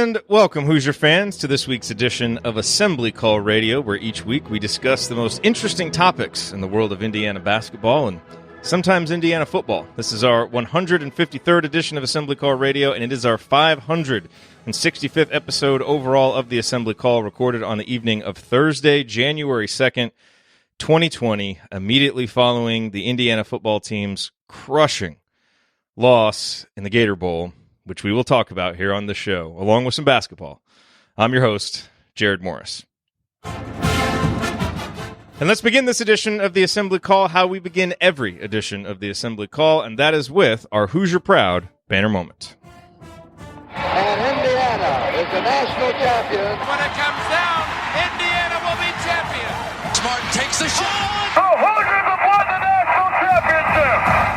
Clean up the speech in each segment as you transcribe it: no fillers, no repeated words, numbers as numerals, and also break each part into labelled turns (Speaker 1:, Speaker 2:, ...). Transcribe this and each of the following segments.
Speaker 1: And welcome, Hoosier fans, to this week's edition of Assembly Call Radio, where each week we discuss the most interesting topics in the world of Indiana basketball and sometimes Indiana football. This is our 153rd edition of Assembly Call Radio, and it is our 565th episode overall of the Assembly Call, recorded on the evening of Thursday, January 2nd, 2020, immediately following the Indiana football team's crushing loss in the Gator Bowl, which we will talk about here on the show, along with some basketball. I'm your host, Jerod Morris. And let's begin this edition of the Assembly Call how we begin every edition of the Assembly Call, and that is with our Hoosier Proud banner moment.
Speaker 2: And Indiana is the national champion.
Speaker 3: When it comes down, Indiana will be champion.
Speaker 4: Smart takes the shot.
Speaker 2: The Hoosiers have won the national championship.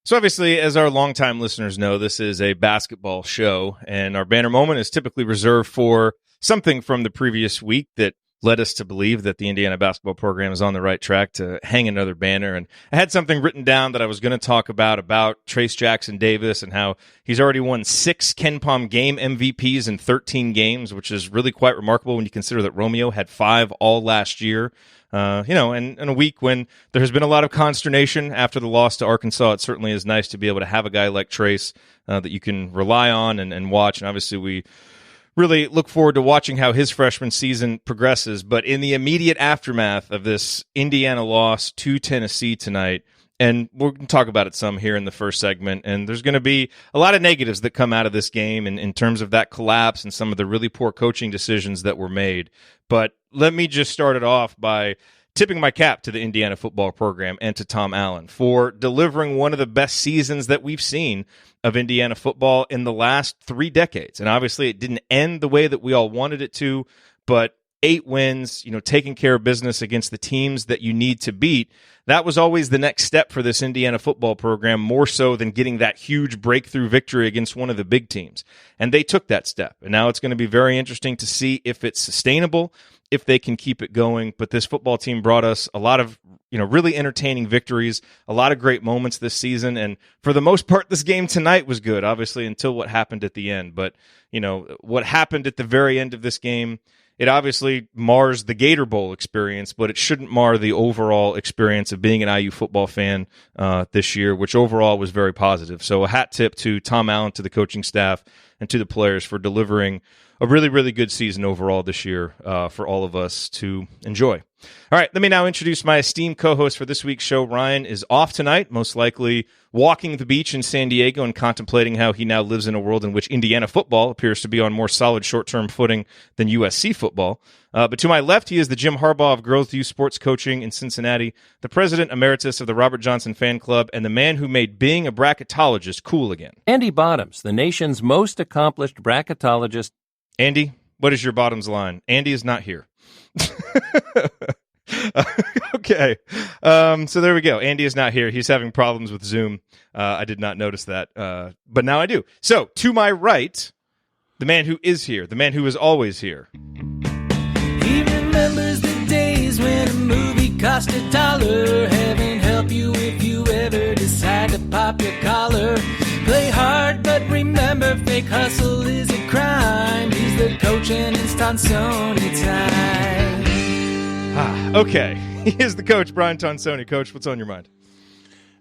Speaker 1: So obviously, as our longtime listeners know, this is a basketball show, and our banner moment is typically reserved for something from the previous week that led us to believe that the Indiana basketball program is on the right track to hang another banner. And I had something written down that I was going to talk about Trace Jackson Davis and how he's already won 6 KenPom game MVPs in 13 games, which is really quite remarkable when you consider that Romeo had 5 all last year. And in a week when there has been a lot of consternation after the loss to Arkansas, it certainly is nice to be able to have a guy like Trace that you can rely on and watch. And obviously we really look forward to watching how his freshman season progresses. But in the immediate aftermath of this Indiana loss to Tennessee tonight, and we're going to talk about it some here in the first segment, and there's going to be a lot of negatives that come out of this game in terms of that collapse and some of the really poor coaching decisions that were made. But let me just start it off by tipping my cap to the Indiana football program and to Tom Allen for delivering one of the best seasons that we've seen of Indiana football in the last 3 decades. And obviously it didn't end the way that we all wanted it to, but 8 wins, taking care of business against the teams that you need to beat. That was always the next step for this Indiana football program, more so than getting that huge breakthrough victory against one of the big teams. And they took that step. And now it's going to be very interesting to see if it's sustainable, if they can keep it going. But this football team brought us a lot of, really entertaining victories, a lot of great moments this season. And for the most part, this game tonight was good, obviously, until what happened at the end. But, what happened at the very end of this game, it obviously mars the Gator Bowl experience, but it shouldn't mar the overall experience of being an IU football fan this year, which overall was very positive. So a hat tip to Tom Allen, to the coaching staff, and to the players for delivering a really, really good season overall this year for all of us to enjoy. All right, let me now introduce my esteemed co-host for this week's show. Ryan is off tonight, most likely walking the beach in San Diego and contemplating how he now lives in a world in which Indiana football appears to be on more solid short-term footing than USC football. But to my left, he is the Jim Harbaugh of girls' youth sports coaching in Cincinnati, the president emeritus of the Robert Johnson Fan Club, and the man who made being a bracketologist cool again.
Speaker 5: Andy Bottoms, the nation's most accomplished bracketologist.
Speaker 1: Andy, what is your bottoms line? Andy is not here. Okay. So there we go. Andy is not here. He's having problems with Zoom. I did not notice that, but now I do. So to my right, the man who is here, the man who is always here.
Speaker 6: He remembers the days when a movie cost $1. Heaven help you if you ever decide to pop your collar. Play hard, but remember, fake hustle is a crime. He's the coach and it's Tonsoni time.
Speaker 1: Okay. He is the coach, Brian Tonsoni. Coach, what's on your mind?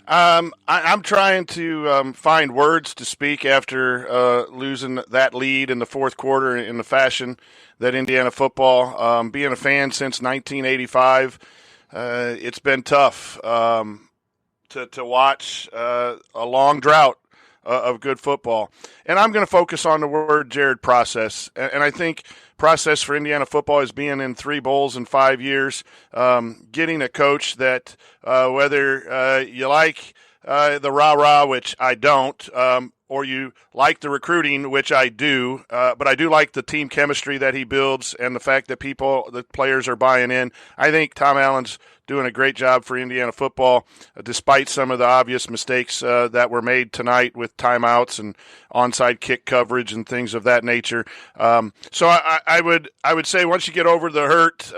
Speaker 7: I'm trying to find words to speak after losing that lead in the fourth quarter in the fashion that Indiana football, being a fan since 1985, it's been tough to watch a long drought of good football. And I'm going to focus on the word, Jerod, process. And I think process for Indiana football is being in 3 bowls in 5 years, getting a coach that whether you like the rah-rah, which I don't, or you like the recruiting, which I do, but I do like the team chemistry that he builds and the fact that the players are buying in. I think Tom Allen's doing a great job for Indiana football, despite some of the obvious mistakes that were made tonight with timeouts and onside kick coverage and things of that nature. So I would say once you get over the hurt,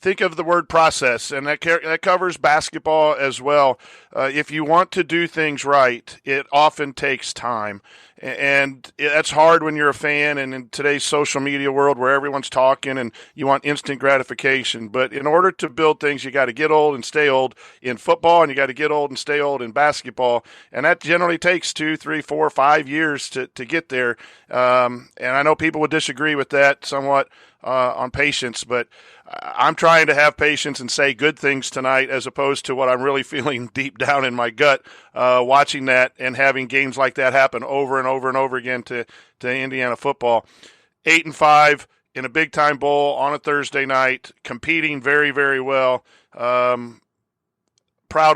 Speaker 7: think of the word process, and that covers basketball as well. If you want to do things right, it often takes time. And that's hard when you're a fan and in today's social media world where everyone's talking and you want instant gratification. But in order to build things, you got to get old and stay old in football, and you got to get old and stay old in basketball. And that generally takes 2, 3, 4, 5 years to get there. And I know people would disagree with that somewhat on patience, but I'm trying to have patience and say good things tonight as opposed to what I'm really feeling deep down in my gut watching that and having games like that happen over and over and over again to Indiana football. 8-5 in a big-time bowl on a Thursday night, competing very, very well. Proud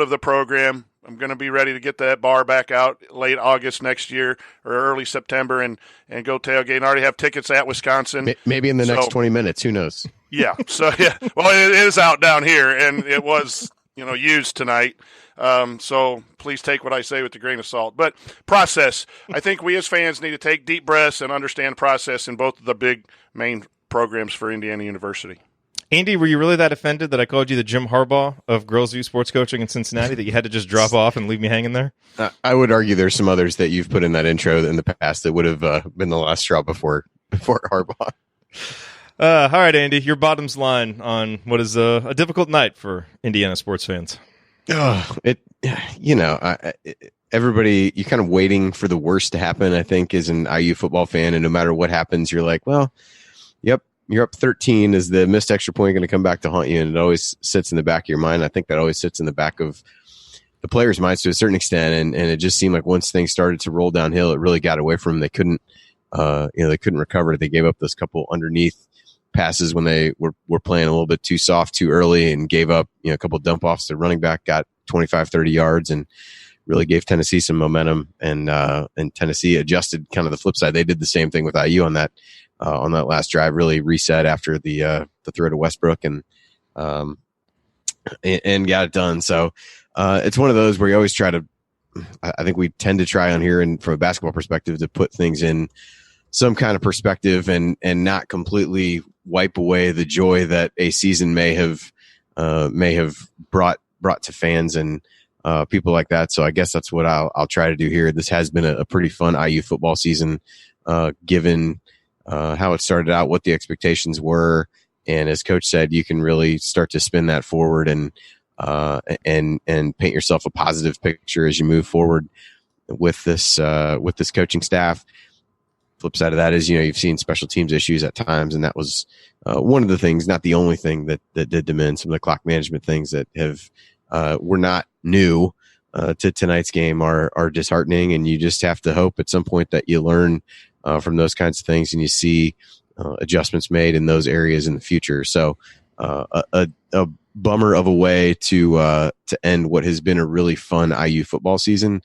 Speaker 7: of the program. I'm going to be ready to get that bar back out late August next year or early September and go tailgate. And I already have tickets at Wisconsin.
Speaker 4: Maybe in the next 20 minutes. Who knows?
Speaker 7: Yeah. So, yeah. Well, it is out down here, and it was, used tonight. So please take what I say with a grain of salt. But process. I think we as fans need to take deep breaths and understand process in both of the big main programs for Indiana University.
Speaker 1: Andy, were you really that offended that I called you the Jim Harbaugh of Girls U sports coaching in Cincinnati, that you had to just drop off and leave me hanging there?
Speaker 4: I would argue there's some others that you've put in that intro in the past that would have been the last straw before Harbaugh.
Speaker 1: All right, Andy, your bottoms line on what is a difficult night for Indiana sports fans.
Speaker 4: Everybody, you're kind of waiting for the worst to happen, I think, as an IU football fan. And no matter what happens, you're like, well, yep. You're up 13. Is the missed extra point going to come back to haunt you? And it always sits in the back of your mind. I think that always sits in the back of the players' minds to a certain extent. And it just seemed like once things started to roll downhill, it really got away from them. They couldn't, they couldn't recover. They gave up those couple underneath passes when they were playing a little bit too soft too early, and gave up, a couple dump offs to running back, got 25, 30 yards, and really gave Tennessee some momentum. And Tennessee adjusted kind of the flip side. They did the same thing with IU on that last drive, really reset after the throw to Westbrook and got it done. So it's one of those where you always try to, I think we tend to try on here, and from a basketball perspective, to put things in some kind of perspective and not completely wipe away the joy that a season may have brought to fans and people like that. So I guess that's what I'll try to do here. This has been a pretty fun IU football season, given how it started out, what the expectations were, and as Coach said, you can really start to spin that forward and paint yourself a positive picture as you move forward with this coaching staff. Flip side of that is, you've seen special teams issues at times, and that was one of the things, not the only thing that did them in. Some of the clock management things that were not new to tonight's game are disheartening, and you just have to hope at some point that you learn from those kinds of things, and you see adjustments made in those areas in the future. So a bummer of a way to end what has been a really fun IU football season,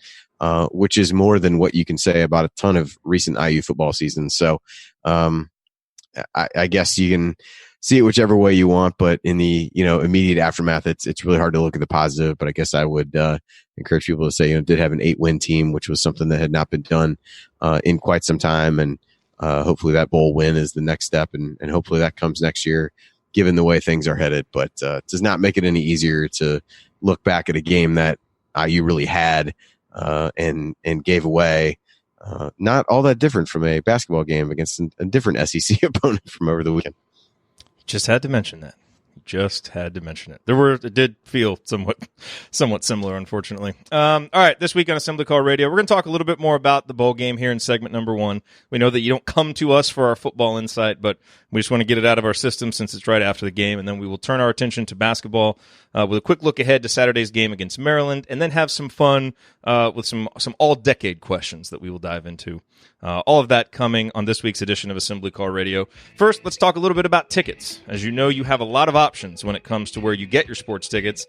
Speaker 4: which is more than what you can say about a ton of recent IU football seasons. So I guess you can see it whichever way you want, but in the immediate aftermath, it's really hard to look at the positive. But I guess I would encourage people to say, did have an 8-win team, which was something that had not been done in quite some time, and hopefully that bowl win is the next step, and hopefully that comes next year, given the way things are headed. But it does not make it any easier to look back at a game that IU really had and gave away. Not all that different from a basketball game against a different SEC opponent from over the weekend.
Speaker 1: Just had to mention that. It did feel somewhat similar, unfortunately. All right, this week on Assembly Call Radio, we're going to talk a little bit more about the bowl game here in segment number 1. We know that you don't come to us for our football insight, but we just want to get it out of our system since it's right after the game, and then we will turn our attention to basketball with a quick look ahead to Saturday's game against Maryland, and then have some fun with some all-decade questions that we will dive into. All of that coming on this week's edition of Assembly Call Radio. First, let's talk a little bit about tickets. As you know, you have a lot of options when it comes to where you get your sports tickets,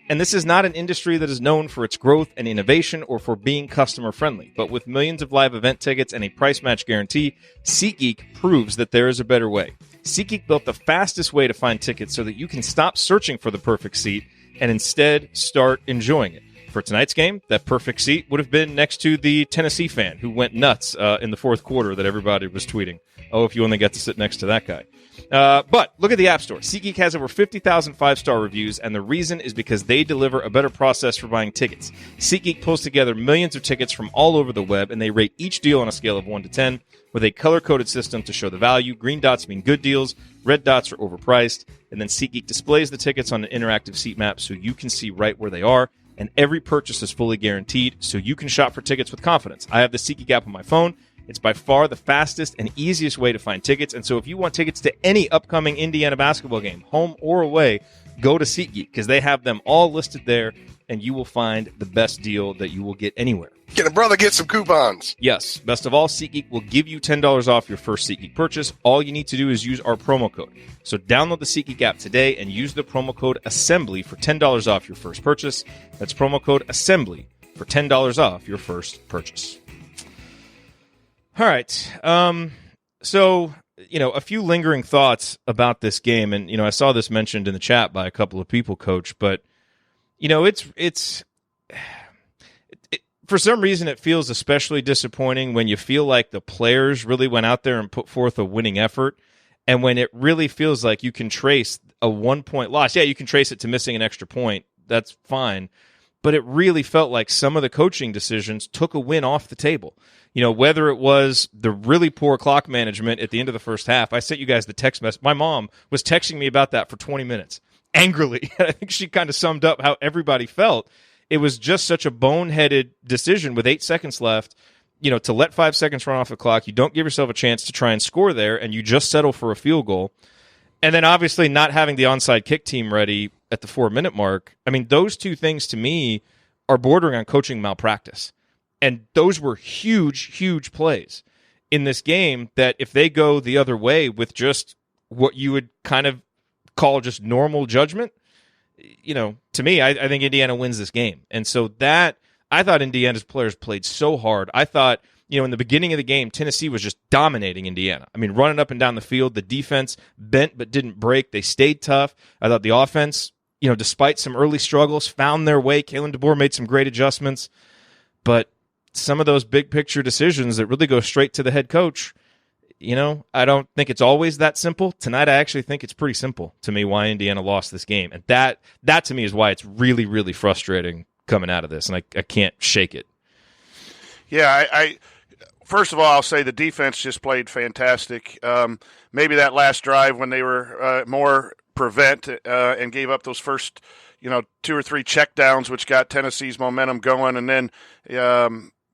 Speaker 1: and this is not an industry that is known for its growth and innovation or for being customer-friendly. But with millions of live event tickets and a price match guarantee, SeatGeek proves that there is a better way. SeatGeek built the fastest way to find tickets so that you can stop searching for the perfect seat and instead start enjoying it. for tonight's game, that perfect seat would have been next to the Tennessee fan who went nuts in the fourth quarter that everybody was tweeting. Oh, if you only got to sit next to that guy. But look at the App Store. SeatGeek has over 50,000 five-star reviews, and the reason is because they deliver a better process for buying tickets. SeatGeek pulls together millions of tickets from all over the web, and they rate each deal on a scale of 1 to 10 with a color-coded system to show the value. Green dots mean good deals, red dots are overpriced, and then SeatGeek displays the tickets on an interactive seat map so you can see right where they are, and every purchase is fully guaranteed, so you can shop for tickets with confidence. I have the SeatGeek app on my phone. It's by far the fastest and easiest way to find tickets. And so if you want tickets to any upcoming Indiana basketball game, home or away, go to SeatGeek because they have them all listed there, and you will find the best deal that you will get anywhere.
Speaker 8: Can a brother get some coupons?
Speaker 1: Yes. Best of all, SeatGeek will give you $10 off your first SeatGeek purchase. All you need to do is use our promo code. So download the SeatGeek app today and use the promo code ASSEMBLY for $10 off your first purchase. That's promo code ASSEMBLY for $10 off your first purchase. All right. So, a few lingering thoughts about this game. And, I saw this mentioned in the chat by a couple of people, Coach. But, it's for some reason, it feels especially disappointing when you feel like the players really went out there and put forth a winning effort. And when it really feels like you can trace a 1-point loss. Yeah, you can trace it to missing an extra point. That's fine. But it really felt like some of the coaching decisions took a win off the table. Whether it was the really poor clock management at the end of the first half. I sent you guys the text message. My mom was texting me about that for 20 minutes, angrily. I think she kind of summed up how everybody felt. It was just such a boneheaded decision with 8 seconds left, to let 5 seconds run off the clock. You don't give yourself a chance to try and score there, and you just settle for a field goal. And then obviously not having the onside kick team ready at the 4-minute mark. I mean, those two things to me are bordering on coaching malpractice. And those were huge, huge plays in this game that if they go the other way with just what you would kind of call just normal judgment, to me, I think Indiana wins this game. And so that, I thought Indiana's players played so hard. I thought, in the beginning of the game, Tennessee was just dominating Indiana. I mean, running up and down the field, the defense bent but didn't break. They stayed tough. I thought the offense, despite some early struggles, found their way. Kalen DeBoer made some great adjustments. But some of those big picture decisions that really go straight to the head coach, I don't think it's always that simple. Tonight, I actually think it's pretty simple to me why Indiana lost this game. And that to me is why it's really, really frustrating coming out of this. And I can't shake it.
Speaker 7: Yeah, I first of all, I'll say the defense just played fantastic. Maybe that last drive when they were more prevent and gave up those first, 2 or 3 checkdowns, which got Tennessee's momentum going. And then,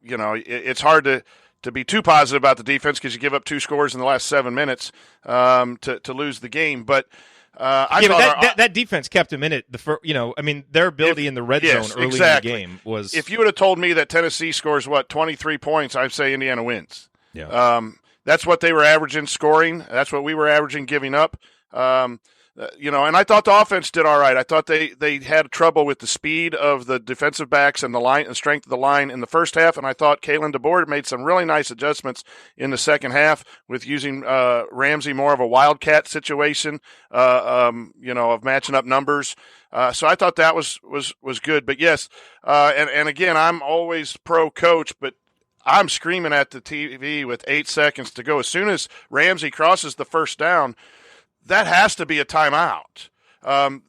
Speaker 7: it's hard to be too positive about the defense because you give up 2 scores in the last 7 minutes to lose the game. But I thought
Speaker 1: that defense kept them in it. Their ability in the red zone early in the game was.
Speaker 7: If you would have told me that Tennessee scores 23 points, I'd say Indiana wins.
Speaker 1: Yeah.
Speaker 7: That's what they were averaging scoring. That's what we were averaging giving up. And I thought the offense did all right. I thought they had trouble with the speed of the defensive backs and the line and strength of the line in the first half. And I thought Kalen DeBoer made some really nice adjustments in the second half with using Ramsey more of a wildcat situation, of matching up numbers. So I thought that was good. But yes, and again, I'm always pro coach, but I'm screaming at the TV with 8 seconds to go. As soon as Ramsey crosses the first down, that has to be a timeout. And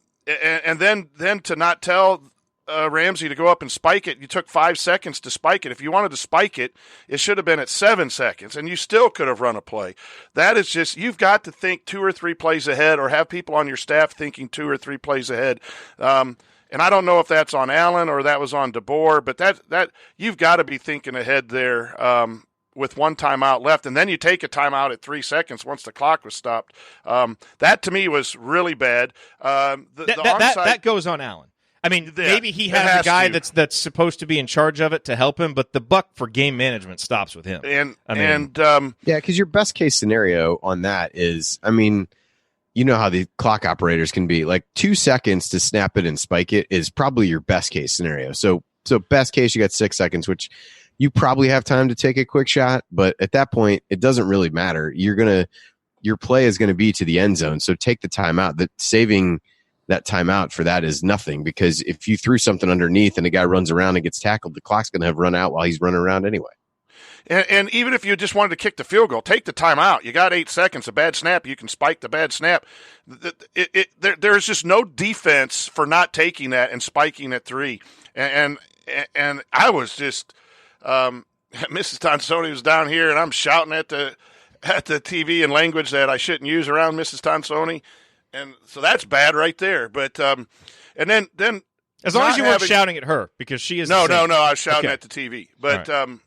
Speaker 7: then to not tell Ramsey to go up and spike it, you took 5 seconds to spike it. If you wanted to spike it, it should have been at 7 seconds, and you still could have run a play. That is just, you've got to think 2 or 3 plays ahead or have people on your staff thinking 2 or 3 plays ahead. And I don't know if that's on Allen or that was on DeBoer, but that you've got to be thinking ahead there with 1 timeout left, and then you take a timeout at 3 seconds once the clock was stopped. That to me was really bad.
Speaker 1: That goes on Allen. I mean, maybe he has a guy that's supposed to be in charge of it to help him, but the buck for game management stops with him.
Speaker 4: Because your best case scenario on that is, you know how the clock operators can be. Like 2 seconds to snap it and spike it is probably your best case scenario. So best case, you got 6 seconds, which you probably have time to take a quick shot, but at that point, it doesn't really matter. Your play is going to be to the end zone, so take the timeout. That saving that timeout for that is nothing, because if you threw something underneath and a guy runs around and gets tackled, the clock's going to have run out while he's running around anyway.
Speaker 7: And even if you just wanted to kick the field goal, take the timeout. You got 8 seconds. A bad snap, you can spike the bad snap. There's just no defense for not taking that and spiking at 3. And I was just Mrs. Tonsoni was down here, and I'm shouting at the TV in language that I shouldn't use around Mrs. Tonsoni, and so that's bad right there. But and then
Speaker 1: as long as you weren't shouting at her, because she is
Speaker 7: no, I was shouting at the TV. But right.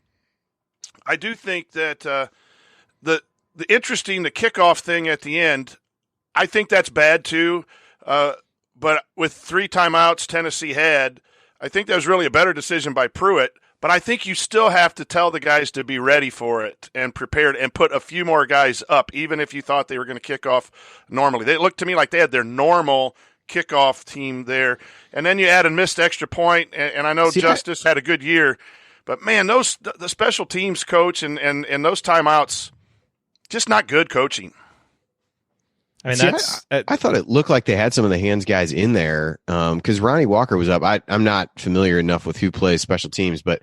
Speaker 7: I do think that the kickoff thing at the end, I think that's bad too. But with 3 timeouts Tennessee had, I think that was really a better decision by Pruitt. But I think you still have to tell the guys to be ready for it and prepared, and put a few more guys up, even if you thought they were going to kick off normally. They looked to me like they had their normal kickoff team there. And then you add a missed extra point, and I know Justice had a good year. But, man, the special teams coach and those timeouts, just not good coaching.
Speaker 1: I mean,
Speaker 4: I thought it looked like they had some of the hands guys in there because Ronnie Walker was up. I'm not familiar enough with who plays special teams, but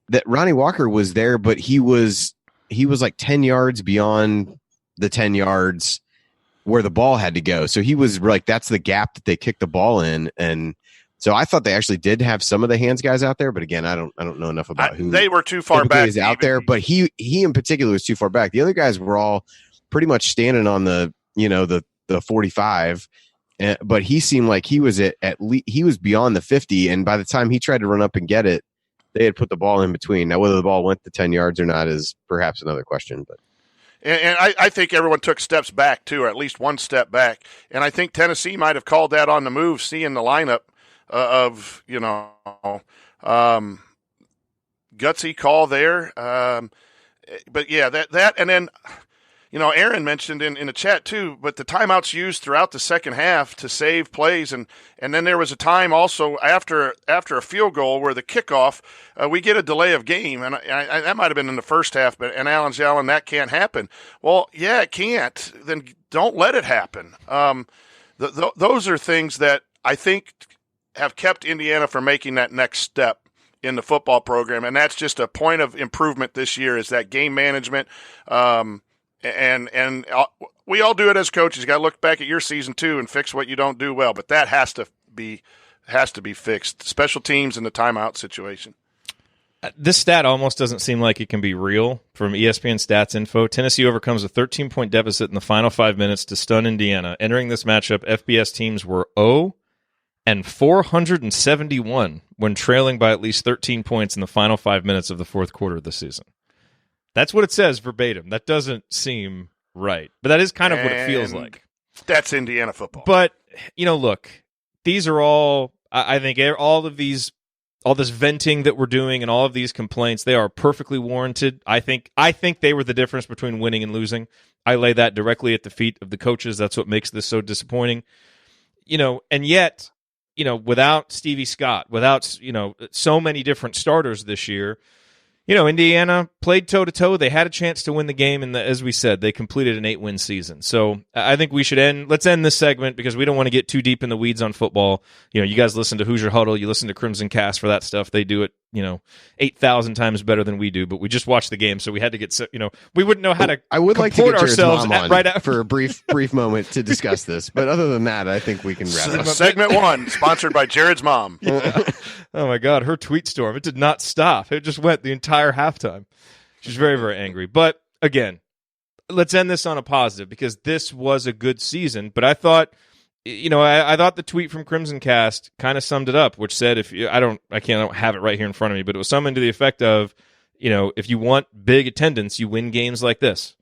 Speaker 4: that Ronnie Walker was there, but he was like 10 yards beyond the 10 yards where the ball had to go. So he was like, that's the gap that they kicked the ball in. And so I thought they actually did have some of the hands guys out there, but again, I don't know enough about who
Speaker 7: they were too far back
Speaker 4: is out there, but he in particular was too far back. The other guys were all pretty much standing on the 45, but he seemed like he was at least he was beyond the 50, and by the time he tried to run up and get it, they had put the ball in between. Now, whether the ball went the 10 yards or not is perhaps another question. But
Speaker 7: and I think everyone took steps back too, or at least one step back, and I think Tennessee might have called that on the move, seeing the lineup of gutsy call there. But yeah, that and then. Aaron mentioned in the chat too, but the timeouts used throughout the second half to save plays, and then there was a time also after a field goal where the kickoff, we get a delay of game, and that might have been in the first half, and Alan's yelling that can't happen. Well, yeah, it can't. Then don't let it happen. Those are things that I think have kept Indiana from making that next step in the football program, and that's just a point of improvement this year, is that game management. And we all do it as coaches. You got to look back at your season too and fix what you don't do well. But that has to be fixed. Special teams and the timeout situation.
Speaker 1: This stat almost doesn't seem like it can be real from ESPN Stats Info. Tennessee overcomes a 13-point deficit in the final 5 minutes to stun Indiana. Entering this matchup, FBS teams were 0-471 when trailing by at least 13 points in the final 5 minutes of the fourth quarter of the season. That's what it says verbatim. That doesn't seem right, but that is kind of what it feels like.
Speaker 7: That's Indiana football.
Speaker 1: But, look, these are all, I think all this venting that we're doing and all of these complaints, they are perfectly warranted. I think they were the difference between winning and losing. I lay that directly at the feet of the coaches. That's what makes this so disappointing. And yet, without Stevie Scott, without, so many different starters this year, Indiana played toe-to-toe. They had a chance to win the game, and as we said, they completed an 8-win season. So I think let's end this segment because we don't want to get too deep in the weeds on football. You guys listen to Hoosier Huddle. You listen to Crimson Cast for that stuff. They do it, 8,000 times better than we do, but we just watched the game, so we had to get, we wouldn't know how to
Speaker 4: I would like to get
Speaker 1: ourselves
Speaker 4: mom on
Speaker 1: right after.
Speaker 4: For a brief moment to discuss this. But other than that, I think we can wrap up.
Speaker 7: Segment 1, sponsored by Jerod's mom.
Speaker 1: Yeah. Oh, my God, her tweet storm. It did not stop. It just went the entire halftime. She's very, very angry. But, again, let's end this on a positive because this was a good season. But I thought, I thought the tweet from Crimson Cast kind of summed it up, which said, I don't have it right here in front of me, but it was something to the effect of, if you want big attendance, you win games like this.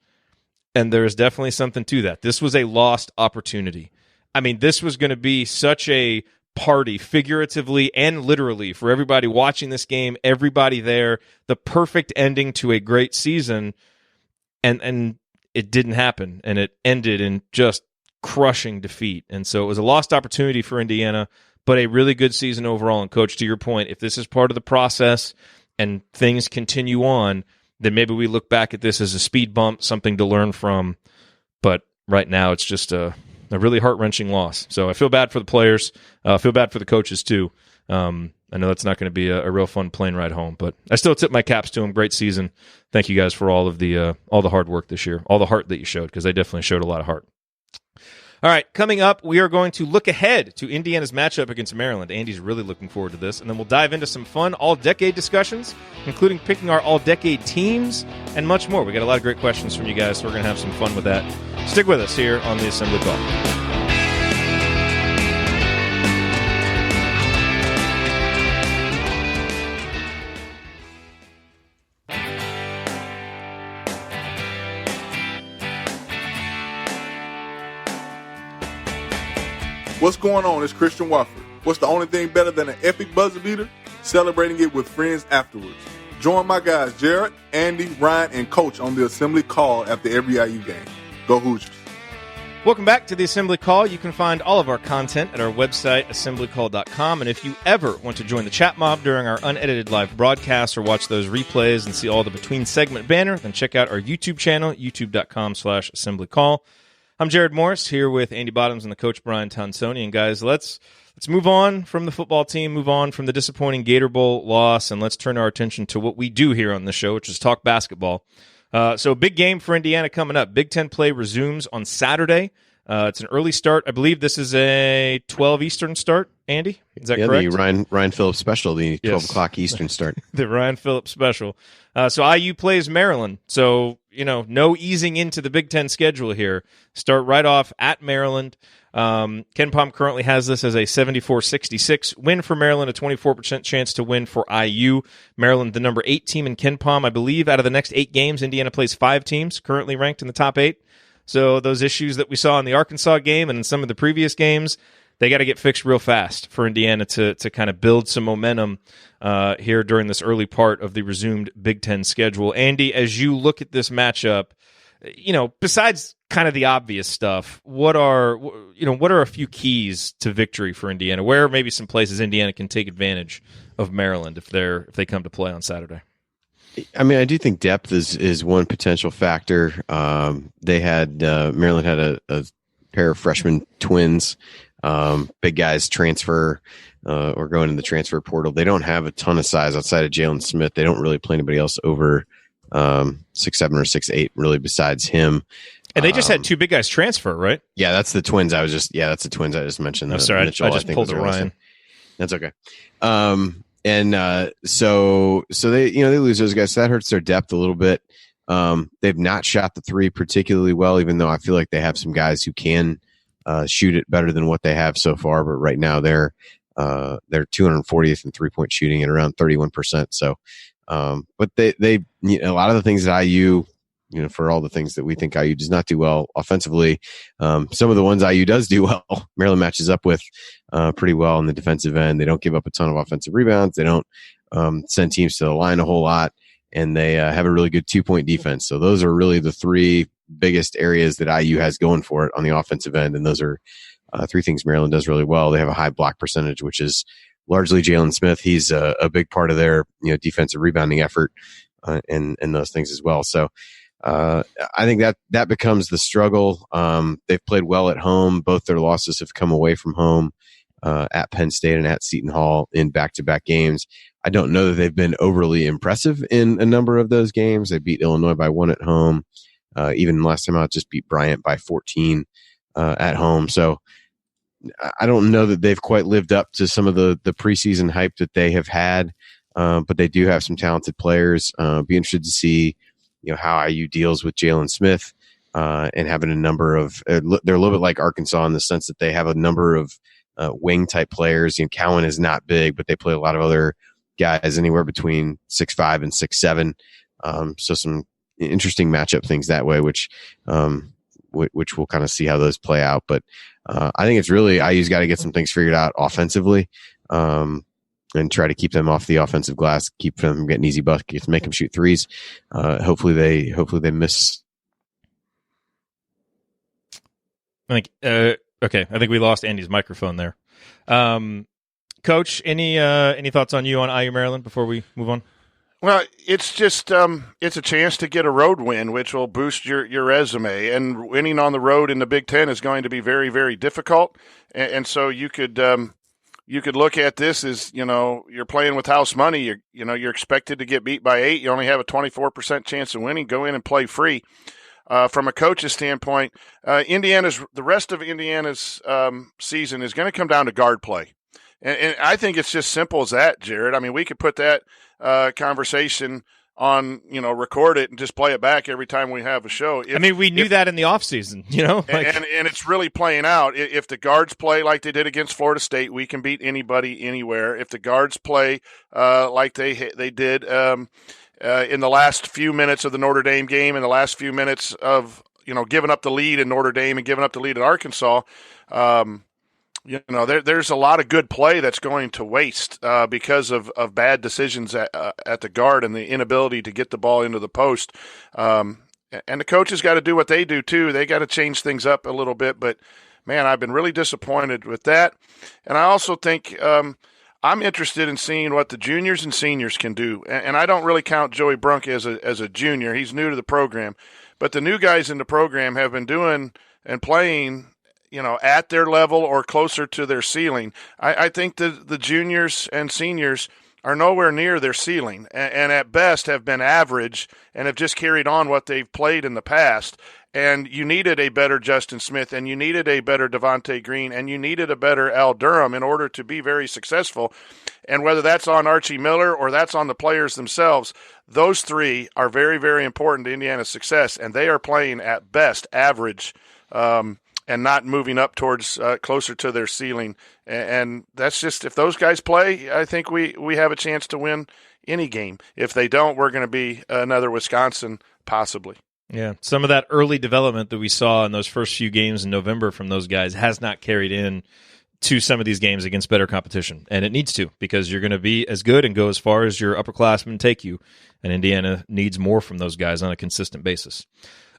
Speaker 1: And there is definitely something to that. This was a lost opportunity. I mean, this was going to be such a party, figuratively and literally, for everybody watching this game, everybody there, the perfect ending to a great season, and it didn't happen, and it ended in just crushing defeat. And so it was a lost opportunity for Indiana, but a really good season overall. And Coach, to your point, if this is part of the process and things continue on, then maybe we look back at this as a speed bump, something to learn from. But right now, it's just a a really heart-wrenching loss. So I feel bad for the players. I feel bad for the coaches, too. I know that's not going to be a real fun plane ride home, but I still tip my caps to them. Great season. Thank you guys for all the hard work this year, all the heart that you showed, because they definitely showed a lot of heart. All right, coming up, we are going to look ahead to Indiana's matchup against Maryland. Andy's really looking forward to this, and then we'll dive into some fun all-decade discussions, including picking our all-decade teams and much more. We got a lot of great questions from you guys, so we're going to have some fun with that. Stick with us here on the Assembly Call.
Speaker 9: What's going on? It's Christian Wofford. What's the only thing better than an epic buzzer beater? Celebrating it with friends afterwards. Join my guys Jerod, Andy, Ryan, and Coach on the Assembly Call after every IU game. Go Hoosiers.
Speaker 1: Welcome back to the Assembly Call. You can find all of our content at our website, assemblycall.com. And if you ever want to join the chat mob during our unedited live broadcasts or watch those replays and see all the between segment banner, then check out our YouTube channel, youtube.com/assemblycall. I'm Jerod Morris here with Andy Bottoms and the coach Brian Tonsoni. And guys, let's move on from the football team, move on from the disappointing Gator Bowl loss, and let's turn our attention to what we do here on the show, which is talk basketball. So big game for Indiana coming up. Big Ten play resumes on Saturday. It's an early start. I believe this is a 12 Eastern start, Andy? Is that correct?
Speaker 4: The Ryan Phillips special, the 12 o'clock Eastern start.
Speaker 1: The Ryan Phillips special. So IU plays Maryland. So, no easing into the Big Ten schedule here. Start right off at Maryland. Ken Pom currently has this as a 74-66 win for Maryland, a 24% chance to win for IU. Maryland, the number 8 team in Ken Pom. I believe out of the next 8 games, Indiana plays 5 teams currently ranked in the top 8. So those issues that we saw in the Arkansas game and in some of the previous games, they got to get fixed real fast for Indiana to kind of build some momentum here during this early part of the resumed Big Ten schedule. Andy, as you look at this matchup, besides kind of the obvious stuff, what are a few keys to victory for Indiana? Where are maybe some places Indiana can take advantage of Maryland if they come to play on Saturday?
Speaker 4: I mean, I do think depth is one potential factor. They had Maryland had a pair of freshman twins, big guys transfer or going in the transfer portal. They don't have a ton of size outside of Jalen Smith. They don't really play anybody else over 6'7" or 6'8", really, besides him.
Speaker 1: And they just had 2 big guys transfer, right?
Speaker 4: Yeah, that's the twins. That's the twins I just mentioned.
Speaker 1: Oh, sorry,
Speaker 4: Mitchell,
Speaker 1: I just pulled a Ryan.
Speaker 4: That's okay. So they they lose those guys. So that hurts their depth a little bit. They've not shot the 3 particularly well, even though I feel like they have some guys who can shoot it better than what they have so far. But right now they're 240th in 3-point shooting at around 31%. So, but they a lot of the things that IU, for all the things that we think IU does not do well offensively, some of the ones IU does do well, Maryland matches up with pretty well on the defensive end. They don't give up a ton of offensive rebounds. They don't send teams to the line a whole lot, and they have a really good 2-point defense. So those are really the 3 biggest areas that IU has going for it on the offensive end, and those are 3 things Maryland does really well. They have a high block percentage, which is largely Jalen Smith. He's a big part of their defensive rebounding effort and those things as well. So I think that becomes the struggle. They've played well at home. Both their losses have come away from home at Penn State and at Seton Hall in back-to-back games. I don't know that they've been overly impressive in a number of those games. They beat Illinois by 1 at home. Even last time out, just beat Bryant by 14 at home. So I don't know that they've quite lived up to some of the preseason hype that they have had, but they do have some talented players. Be interested to see how IU deals with Jalen Smith and having a number of they're a little bit like Arkansas in the sense that they have a number of wing type players. Cowan is not big, but they play a lot of other guys anywhere between 6'5" and 6'7". So some interesting matchup things that way, which we'll kind of see how those play out. But I think it's really IU's got to get some things figured out offensively and try to keep them off the offensive glass, keep them from getting easy buckets, make them shoot threes. Hopefully they miss.
Speaker 1: I think I think we lost Andy's microphone there. Coach, any thoughts on you on IU Maryland before we move on?
Speaker 7: Well, it's just it's a chance to get a road win, which will boost your resume. And winning on the road in the Big Ten is going to be very, very difficult. And so you could look at this as, you're playing with house money. You're expected to get beat by 8. You only have a 24% chance of winning. Go in and play free. From a coach's standpoint, the rest of Indiana's season is going to come down to guard play. And I think it's just simple as that, Jerod. I mean, we could put that conversation on, record it and just play it back every time we have a show.
Speaker 1: We knew that in the offseason,
Speaker 7: and it's really playing out. If the guards play like they did against Florida State, we can beat anybody anywhere. If the guards play like they did in the last few minutes of the Notre Dame game, in the last few minutes of giving up the lead in Notre Dame and giving up the lead at Arkansas, there's a lot of good play that's going to waste because of bad decisions at the guard and the inability to get the ball into the post. And the coaches got to do what they do too. They got to change things up a little bit. But man, I've been really disappointed with that. And I also think I'm interested in seeing what the juniors and seniors can do. And I don't really count Joey Brunk as a junior. He's new to the program. But the new guys in the program have been doing and playing at their level or closer to their ceiling. I think the juniors and seniors are nowhere near their ceiling and at best have been average and have just carried on what they've played in the past. And you needed a better Justin Smith, and you needed a better Devontae Green, and you needed a better Al Durham in order to be very successful. And whether that's on Archie Miller or that's on the players themselves, those three are very, very important to Indiana's success, and they are playing at best average and not moving up towards closer to their ceiling. And that's just, if those guys play, I think we have a chance to win any game. If they don't, we're going to be another Wisconsin, possibly.
Speaker 1: Yeah, some of that early development that we saw in those first few games in November from those guys has not carried in to some of these games against better competition. And it needs to, because you're going to be as good and go as far as your upperclassmen take you. And Indiana needs more from those guys on a consistent basis.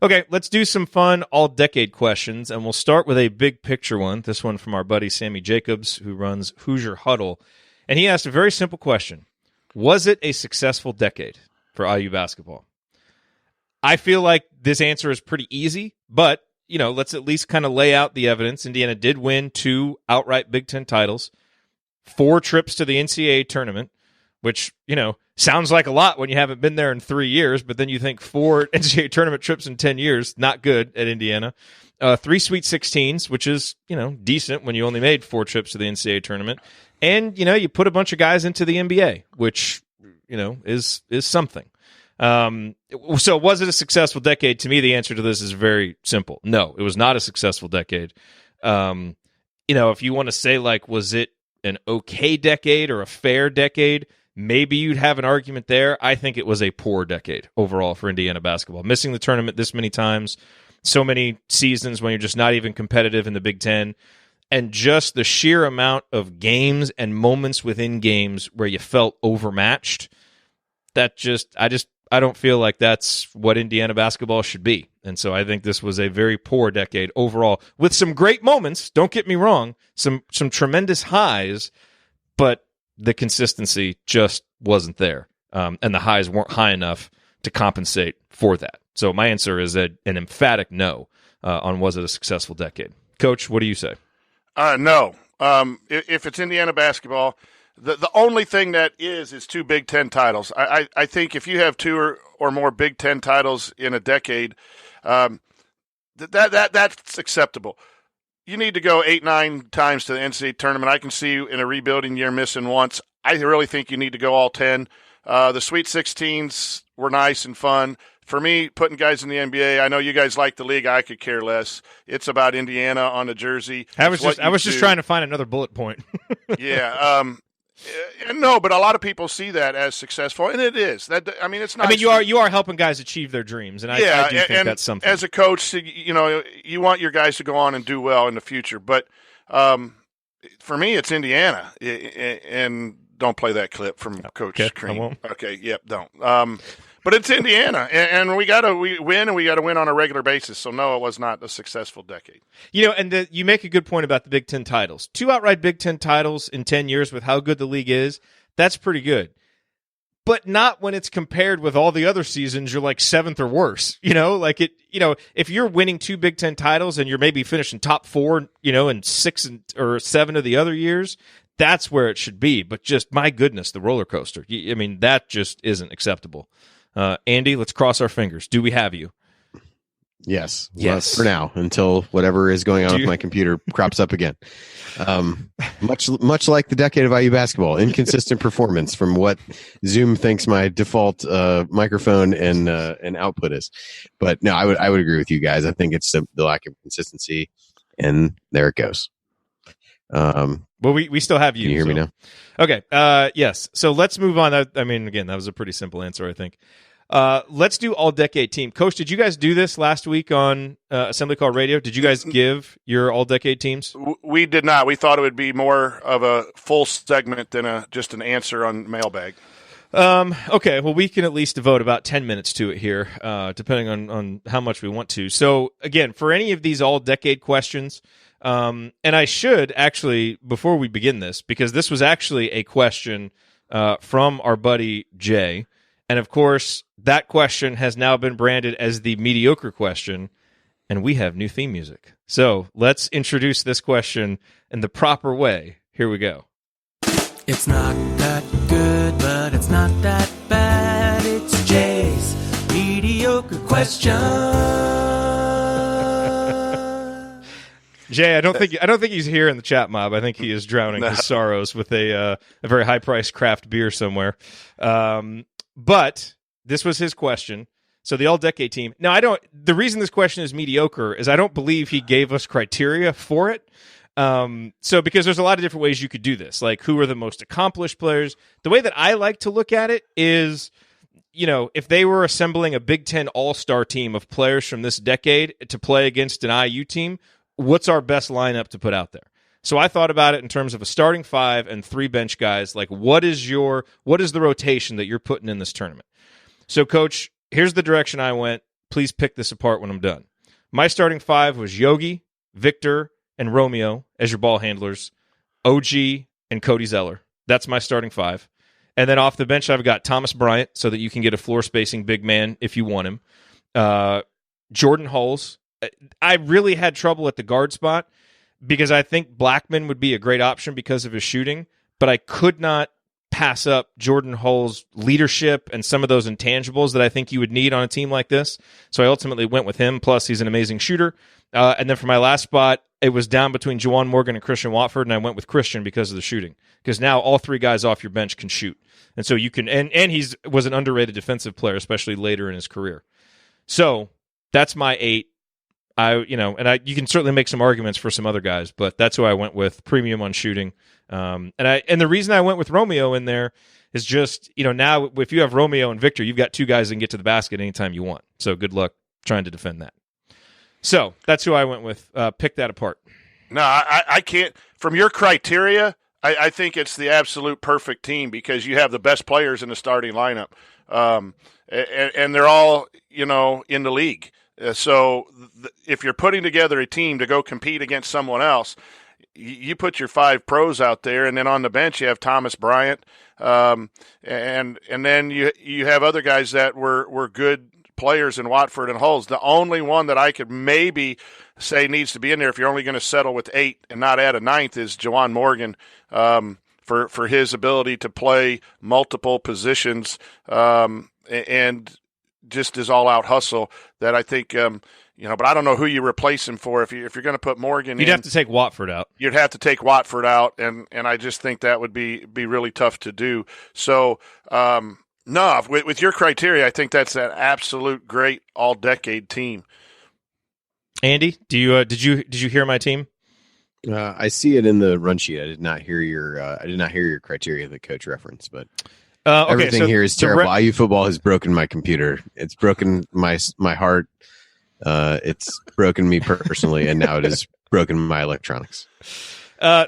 Speaker 1: Okay, let's do some fun all-decade questions, and we'll start with a big picture one. This one from our buddy Sammy Jacobs, who runs Hoosier Huddle. And he asked a very simple question. Was it a successful decade for IU basketball? I feel like this answer is pretty easy, but, let's at least kind of lay out the evidence. Indiana did win 2 outright Big Ten titles, 4 trips to the NCAA tournament, which, sounds like a lot when you haven't been there in 3 years, but then you think 4 NCAA tournament trips in 10 years, not good at Indiana. 3 Sweet 16s, which is, decent when you only made 4 trips to the NCAA tournament. And, you put a bunch of guys into the NBA, which, is something. So was it a successful decade? To me, the answer to this is very simple. No, it was not a successful decade. If you want to say, was it an okay decade or a fair decade? Maybe you'd have an argument there. I think it was a poor decade overall for Indiana basketball. Missing the tournament this many times, so many seasons when you're just not even competitive in the Big Ten, and just the sheer amount of games and moments within games where you felt overmatched, I don't feel like that's what Indiana basketball should be. And so I think this was a very poor decade overall, with some great moments, don't get me wrong, some tremendous highs, but the consistency just wasn't there, and the highs weren't high enough to compensate for that. So my answer is an emphatic no on was it a successful decade. Coach, what do you say?
Speaker 7: No. If it's Indiana basketball, the only thing that is 2 Big Ten titles. I think if you have 2 or more Big Ten titles in a decade, that's acceptable. You need to go 8-9 times to the NCAA tournament. I can see you in a rebuilding year missing once. I really think you need to go all 10. The Sweet 16s were nice and fun. For me, putting guys in the NBA, I know you guys like the league. I could care less. It's about Indiana on the jersey.
Speaker 1: I was just trying to find another bullet point.
Speaker 7: Yeah. No, but a lot of people see that as successful, and it is. It's not.
Speaker 1: You are helping guys achieve their dreams, and I do think that's something.
Speaker 7: As a coach, you want your guys to go on and do well in the future. But for me, it's Indiana, and don't play that clip from Coach Crean.
Speaker 1: I won't.
Speaker 7: Okay, yep, don't. But it's Indiana, and we win, and we got to win on a regular basis. So no, it was not a successful decade.
Speaker 1: And you make a good point about the Big Ten titles. 2 outright Big Ten titles in 10 years with how good the league is, that's pretty good. but not when it's compared with all the other seasons. You're like 7th or worse, like if you're winning 2 Big Ten titles and you're maybe finishing top 4, in 6 or 7 of the other years, that's where it should be. But just, my goodness, the roller coaster. That just isn't acceptable. Andy, let's cross our fingers. Do we have you?
Speaker 4: Yes.
Speaker 1: Yes.
Speaker 4: For now, until whatever is going on with my computer crops up again. Much like the decade of IU basketball, inconsistent performance from what Zoom thinks my default microphone and output is. But no, I would agree with you guys. I think it's the lack of consistency, and there it goes.
Speaker 1: Well, we still have you.
Speaker 4: Can you hear me now?
Speaker 1: Okay. Yes. So let's move on. Again, that was a pretty simple answer, I think. Let's do all-decade team. Coach, did you guys do this last week on Assembly Call Radio? Did you guys give your all-decade teams?
Speaker 7: We did not. We thought it would be more of a full segment than just an answer on mailbag.
Speaker 1: Okay, well, we can at least devote about 10 minutes to it here, depending on how much we want to. So, again, for any of these all-decade questions, and I should actually, before we begin this, because this was actually a question from our buddy Jay, and of course, that question has now been branded as the mediocre question, and we have new theme music. So let's introduce this question in the proper way. Here we go.
Speaker 6: It's not that good, but it's not that bad. It's Jay's mediocre question.
Speaker 1: Jay, I don't think he's here in the chat mob. I think he is drowning his sorrows with a very high-priced craft beer somewhere. But this was his question. So the all-decade team. Now, the reason this question is mediocre is I don't believe he gave us criteria for it. So because there's a lot of different ways you could do this, like who are the most accomplished players. The way that I like to look at it is, if they were assembling a Big Ten all-star team of players from this decade to play against an IU team, what's our best lineup to put out there? So I thought about it in terms of a starting 5 and 3 bench guys. Like, what is the rotation that you're putting in this tournament? So, Coach, here's the direction I went. Please pick this apart when I'm done. My starting 5 was Yogi, Victor, and Romeo as your ball handlers, OG, and Cody Zeller. That's my starting 5. And then off the bench, I've got Thomas Bryant, so that you can get a floor-spacing big man if you want him. Jordan Hulls. I really had trouble at the guard spot, because I think Blackman would be a great option because of his shooting, but I could not pass up Jordan Hull's leadership and some of those intangibles that I think you would need on a team like this. So I ultimately went with him, plus he's an amazing shooter. And then for my last spot, it was down between Juwan Morgan and Christian Watford, and I went with Christian because of the shooting. Because now all 3 guys off your bench can shoot. And so you can, and was an underrated defensive player, especially later in his career. So that's my 8. You can certainly make some arguments for some other guys, but that's who I went with, premium on shooting. And the reason I went with Romeo in there is just, now if you have Romeo and Victor, you've got 2 guys that can get to the basket anytime you want. So good luck trying to defend that. So that's who I went with. Pick that apart.
Speaker 7: No, I can't. From your criteria, I think it's the absolute perfect team because you have the best players in the starting lineup. And they're all, in the league. So if you're putting together a team to go compete against someone else, you put your 5 pros out there, and then on the bench you have Thomas Bryant, and then you have other guys that were good players in Watford and Hulls. The only one that I could maybe say needs to be in there, if you're only going to settle with 8 and not add a 9th, is Juwan Morgan, for his ability to play multiple positions, and just his all-out hustle that I think, but I don't know who you replace him for. If you're going to put Morgan
Speaker 1: You'd have to take Watford out.
Speaker 7: You'd have to take Watford out, and I just think that would be really tough to do. So, no, with your criteria, I think that's an absolute great all-decade team.
Speaker 1: Andy, did you hear my team?
Speaker 4: I see it in the run sheet. I did not hear your criteria that Coach referenced, but everything here is terrible. IU football has broken my computer. It's broken my heart. It's broken me personally, and now it has broken my electronics.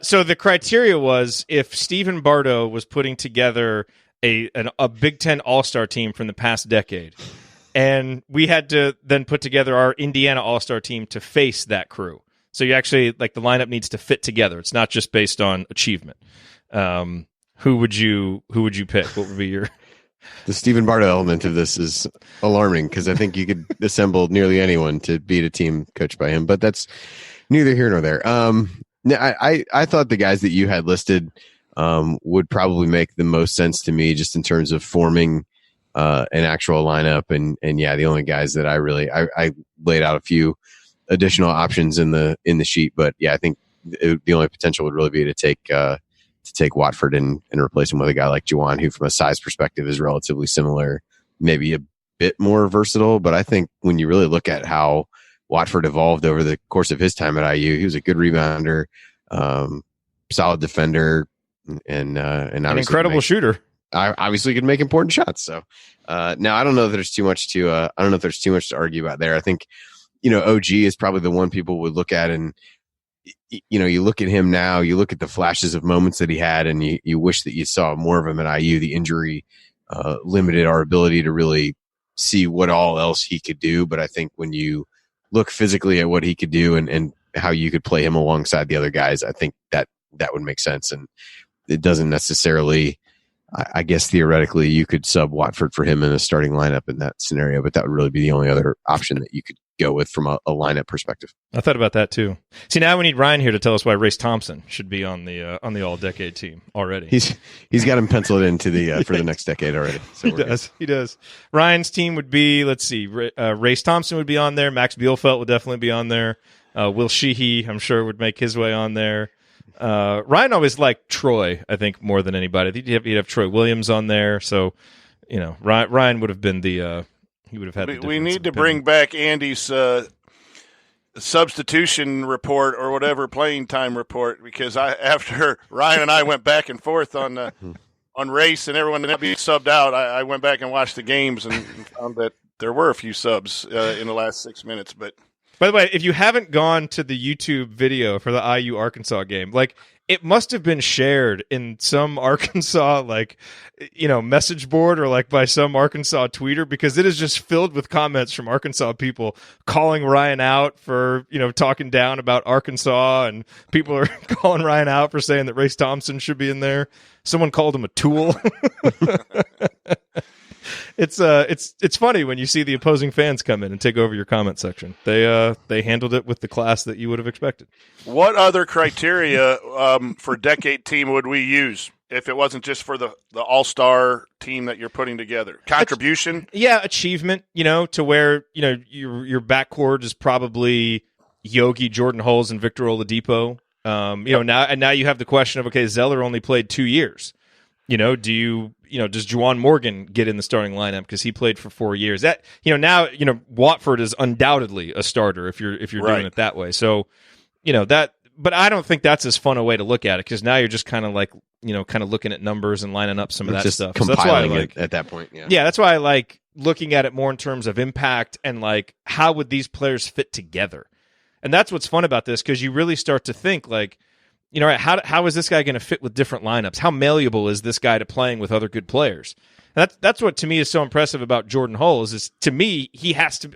Speaker 1: So the criteria was if Stephen Bardo was putting together a Big Ten All-Star team from the past decade, and we had to then put together our Indiana All-Star team to face that crew. So you actually, the lineup needs to fit together. It's not just based on achievement. Who would you pick? What would be your?
Speaker 4: The Stephen Bardo element of this is alarming because I think you could assemble nearly anyone to beat a team coached by him, but that's neither here nor there. I thought the guys that you had listed would probably make the most sense to me just in terms of forming an actual lineup. And yeah, the only guys that I laid out a few additional options in the sheet, but yeah, I think the only potential would really be to take Watford and replace him with a guy like Juwan, who from a size perspective is relatively similar, maybe a bit more versatile. But I think when you really look at how Watford evolved over the course of his time at IU, he was a good rebounder, solid defender, and an
Speaker 1: incredible shooter.
Speaker 4: I obviously could make important shots. So now I don't know if there's too much to argue about there. I think, OG is probably the one people would look at, and you look at him now, you look at the flashes of moments that he had, and you wish that you saw more of him at IU. The injury limited our ability to really see what all else he could do. But I think when you look physically at what he could do and how you could play him alongside the other guys, I think that would make sense. And it doesn't necessarily, I guess theoretically you could sub Watford for him in a starting lineup in that scenario, but that would really be the only other option that you could go with from a lineup perspective.
Speaker 1: I thought about that too. See, now we need Ryan here to tell us why Race Thompson should be on the all-decade team already.
Speaker 4: He's got him penciled into the for the next decade already. So
Speaker 1: He does. Ryan's team would be, let's see, Race Thompson would be on there. Max Bielfeldt would definitely be on there. Will Sheehy, I'm sure, would make his way on there. Ryan always liked Troy, I think, more than anybody. I think you'd have Troy Williams on there. So, Ryan would have been he would have had.
Speaker 7: We need to bring back Andy's substitution report or whatever playing time report, because after Ryan and I went back and forth on race and everyone that being subbed out, I went back and watched the games and found that there were a few subs in the last 6 minutes. But
Speaker 1: by the way, if you haven't gone to the YouTube video for the IU Arkansas game, it must have been shared in some Arkansas, message board or by some Arkansas tweeter, because it is just filled with comments from Arkansas people calling Ryan out for, talking down about Arkansas, and people are calling Ryan out for saying that Race Thompson should be in there. Someone called him a tool. It's funny when you see the opposing fans come in and take over your comment section. They handled it with the class that you would have expected.
Speaker 7: What other criteria for decade team would we use if it wasn't just for the all-star team that you're putting together? Contribution?
Speaker 1: Yeah, achievement, to where, your backcourt is probably Yogi, Jordan Hulls, and Victor Oladipo. Now you have the question of, okay, Zeller only played 2 years. Does Juwan Morgan get in the starting lineup because he played for 4 years? That now Watford is undoubtedly a starter if you're doing it that way. So that, but I don't think that's as fun a way to look at it, because now you're just kind of looking at numbers and lining up some of that stuff.
Speaker 4: Compiling
Speaker 1: so that's why I like
Speaker 4: it at that point.
Speaker 1: Yeah, that's why I like looking at it more in terms of impact and how would these players fit together, and that's what's fun about this, because you really start to think how is this guy going to fit with different lineups? How malleable is this guy to playing with other good players? And that's what to me is so impressive about Jordan Hulls. Is to me he has to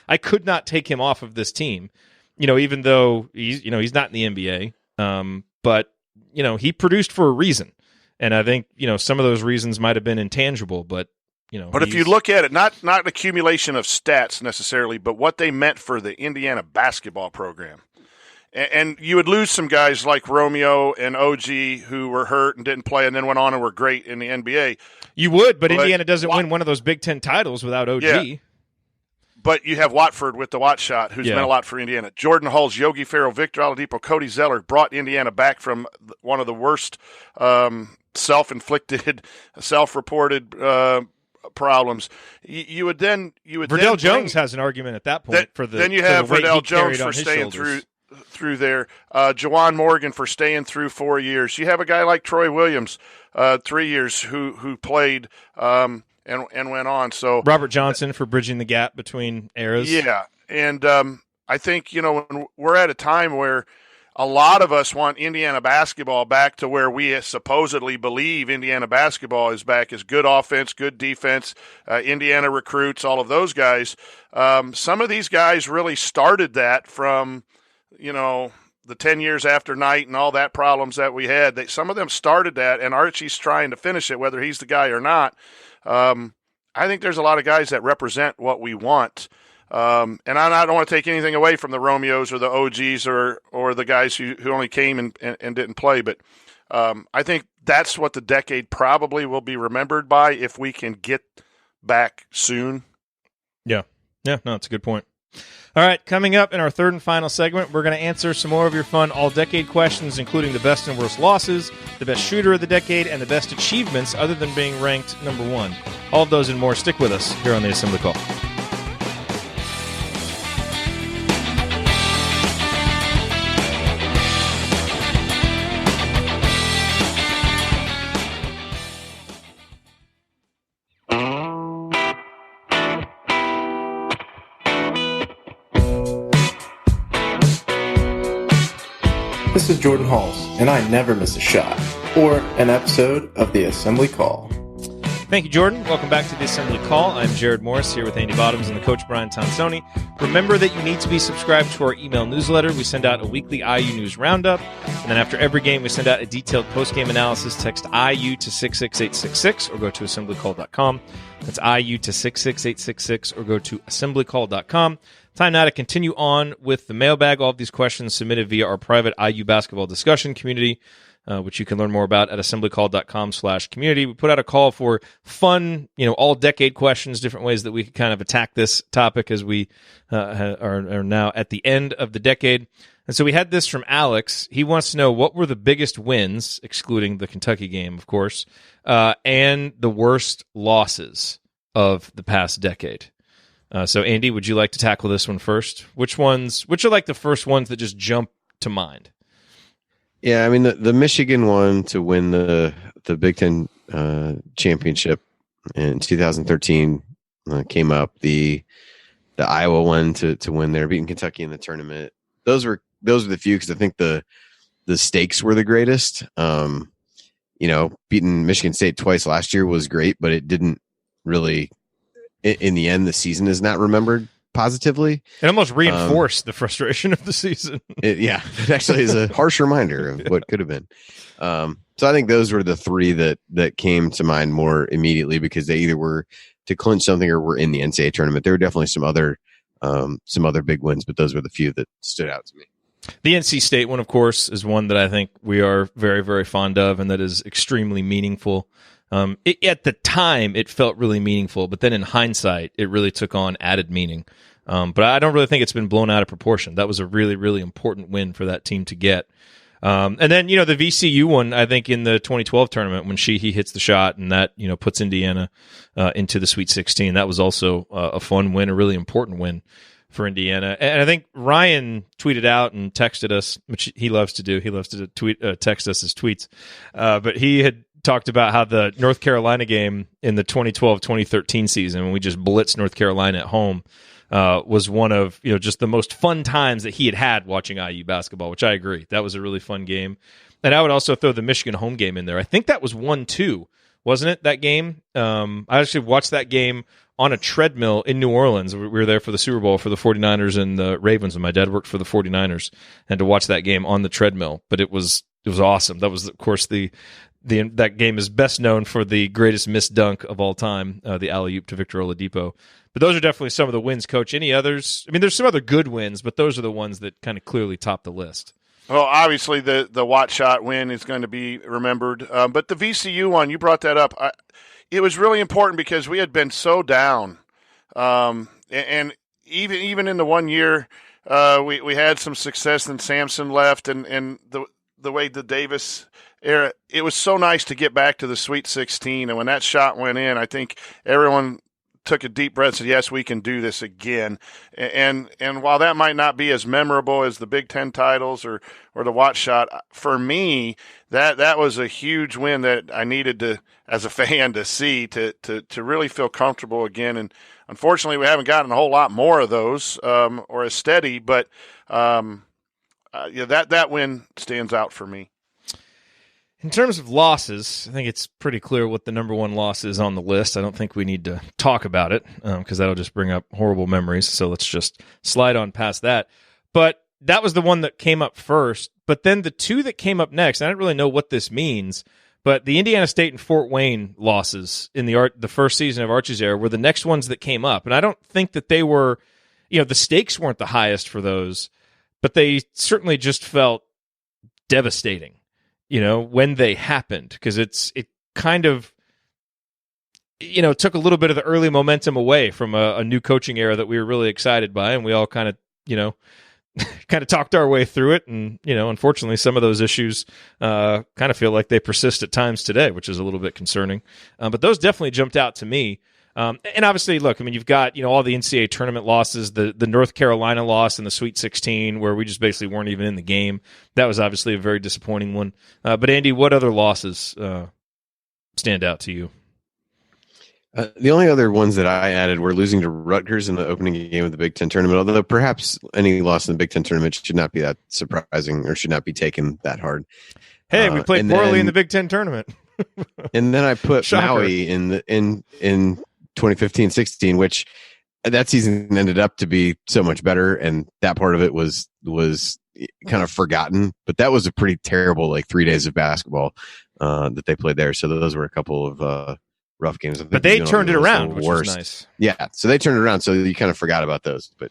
Speaker 1: I could not take him off of this team, even though he's not in the NBA, but he produced for a reason, and I think some of those reasons might have been intangible, but
Speaker 7: But if you look at it, not an accumulation of stats necessarily, but what they meant for the Indiana basketball program. And you would lose some guys like Romeo and OG who were hurt and didn't play and then went on and were great in the NBA.
Speaker 1: You would, but Indiana doesn't win one of those Big Ten titles without OG. Yeah.
Speaker 7: But you have Watford with the Watt shot, who's meant a lot for Indiana. Jordan Hulls, Yogi Ferrell, Victor Oladipo, Cody Zeller brought Indiana back from one of the worst self-inflicted, self-reported problems. You would
Speaker 1: Verdell Jones has an argument at that point for the.
Speaker 7: Then you have Verdell Jones for staying through there. Juwan Morgan for staying through 4 years. You have a guy like Troy Williams, 3 years, who played and went on. So
Speaker 1: Robert Johnson for bridging the gap between eras.
Speaker 7: Yeah, and I think when we're at a time where a lot of us want Indiana basketball back to where we supposedly believe Indiana basketball is back, is good offense, good defense, Indiana recruits, all of those guys. Some of these guys really started that from the the 10 years after night and all that problems that we had. Some of them started that, and Archie's trying to finish it, whether he's the guy or not. I think there's a lot of guys that represent what we want. And I don't want to take anything away from the Romeos or the OGs or the guys who only came and didn't play. But I think that's what the decade probably will be remembered by if we can get back soon.
Speaker 1: Yeah. Yeah, no, it's a good point. All right, coming up in our third and final segment, we're going to answer some more of your fun all-decade questions, including the best and worst losses, the best shooter of the decade, and the best achievements other than being ranked number one. All of those and more. Stick with us here on the Assembly Call.
Speaker 10: This is Jordan Halls, and I never miss a shot or an episode of the Assembly Call.
Speaker 1: Thank you, Jordan. Welcome back to the Assembly Call. I'm Jerod Morris here with Andy Bottoms and the coach Brian Tonsoni. Remember that you need to be subscribed to our email newsletter. We send out a weekly IU News Roundup, and then after every game, we send out a detailed post-game analysis. Text IU to 66866 or go to assemblycall.com. That's IU to 66866 or go to assemblycall.com. Time now to continue on with the mailbag. All of these questions submitted via our private IU basketball discussion community, which you can learn more about at assemblycall.com/community. We put out a call for fun, all-decade questions, different ways that we could kind of attack this topic as we are now at the end of the decade. And so we had this from Alex. He wants to know what were the biggest wins, excluding the Kentucky game, of course, and the worst losses of the past decade. So, Andy, would you like to tackle this one first? Which are like the first ones that just jump to mind?
Speaker 4: Yeah, I mean, the Michigan one to win the Big Ten championship in 2013 came up. The Iowa one to win there, beating Kentucky in the tournament. Those were the few because I think the stakes were the greatest. Beating Michigan State twice last year was great, but it didn't really. In the end, the season is not remembered positively.
Speaker 1: It almost reinforced the frustration of the season.
Speaker 4: It actually is a harsh reminder of what could have been. So I think those were the three that came to mind more immediately because they either were to clinch something or were in the NCAA tournament. There were definitely some other big wins, but those were the few that stood out to me.
Speaker 1: The NC State one, of course, is one that I think we are very, very fond of and that is extremely meaningful. At the time, it felt really meaningful, but then in hindsight, it really took on added meaning. But I don't really think it's been blown out of proportion. That was a really, really important win for that team to get. And then, the VCU one, I think in the 2012 tournament when he hits the shot and that, puts Indiana into the Sweet 16, that was also a fun win, a really important win for Indiana. And I think Ryan tweeted out and texted us, which he loves to do. He loves to text us his tweets. But he had talked about how the North Carolina game in the 2012-2013 season, when we just blitzed North Carolina at home, was one of just the most fun times that he had watching IU basketball, which I agree. That was a really fun game. And I would also throw the Michigan home game in there. I think that was 1-2, wasn't it, that game? I actually watched that game on a treadmill in New Orleans. We were there for the Super Bowl for the 49ers and the Ravens, and my dad worked for the 49ers, and to watch that game on the treadmill. But it was awesome. That was, of course, that game is best known for the greatest missed dunk of all time, the alley-oop to Victor Oladipo. But those are definitely some of the wins, Coach. Any others? I mean, there's some other good wins, but those are the ones that kind of clearly top the list.
Speaker 7: Well, obviously the Watt shot win is going to be remembered. But the VCU one, you brought that up. It was really important because we had been so down. And even in the 1 year, we had some success, and Sampson left, and the way the Davis era, it was so nice to get back to the Sweet 16. And when that shot went in, I think everyone took a deep breath and said, yes, we can do this again. And while that might not be as memorable as the Big Ten titles or the Watt shot, for me, that was a huge win that I needed to, as a fan, to see, to really feel comfortable again. And unfortunately, we haven't gotten a whole lot more of those, or as steady, but that win stands out for me.
Speaker 1: In terms of losses, I think it's pretty clear what the number one loss is on the list. I don't think we need to talk about it because that'll just bring up horrible memories. So let's just slide on past that. But that was the one that came up first. But then the two that came up next, I don't really know what this means, but the Indiana State and Fort Wayne losses in the first season of Archie's era were the next ones that came up. And I don't think that they were, the stakes weren't the highest for those, but they certainly just felt devastating, when they happened, because it kind of, took a little bit of the early momentum away from a new coaching era that we were really excited by, and we all kind of, kind of talked our way through it. And, unfortunately, some of those issues kind of feel like they persist at times today, which is a little bit concerning. But those definitely jumped out to me. And obviously, look, I mean, you've got, all the NCAA tournament losses, the North Carolina loss in the Sweet 16, where we just basically weren't even in the game. That was obviously a very disappointing one. But Andy, what other losses stand out to you?
Speaker 4: The only other ones that I added were losing to Rutgers in the opening game of the Big Ten tournament, although perhaps any loss in the Big Ten tournament should not be that surprising or should not be taken that hard.
Speaker 1: Hey, we played poorly in the Big Ten tournament.
Speaker 4: And then I put
Speaker 1: Shocker.
Speaker 4: Maui in 2015-16, which that season ended up to be so much better, and that part of it was kind of forgotten. But that was a pretty terrible 3 days of basketball that they played there. So those were a couple of rough games.
Speaker 1: But they turned it around, which was nice.
Speaker 4: Yeah, so they turned it around, so you kind of forgot about those. But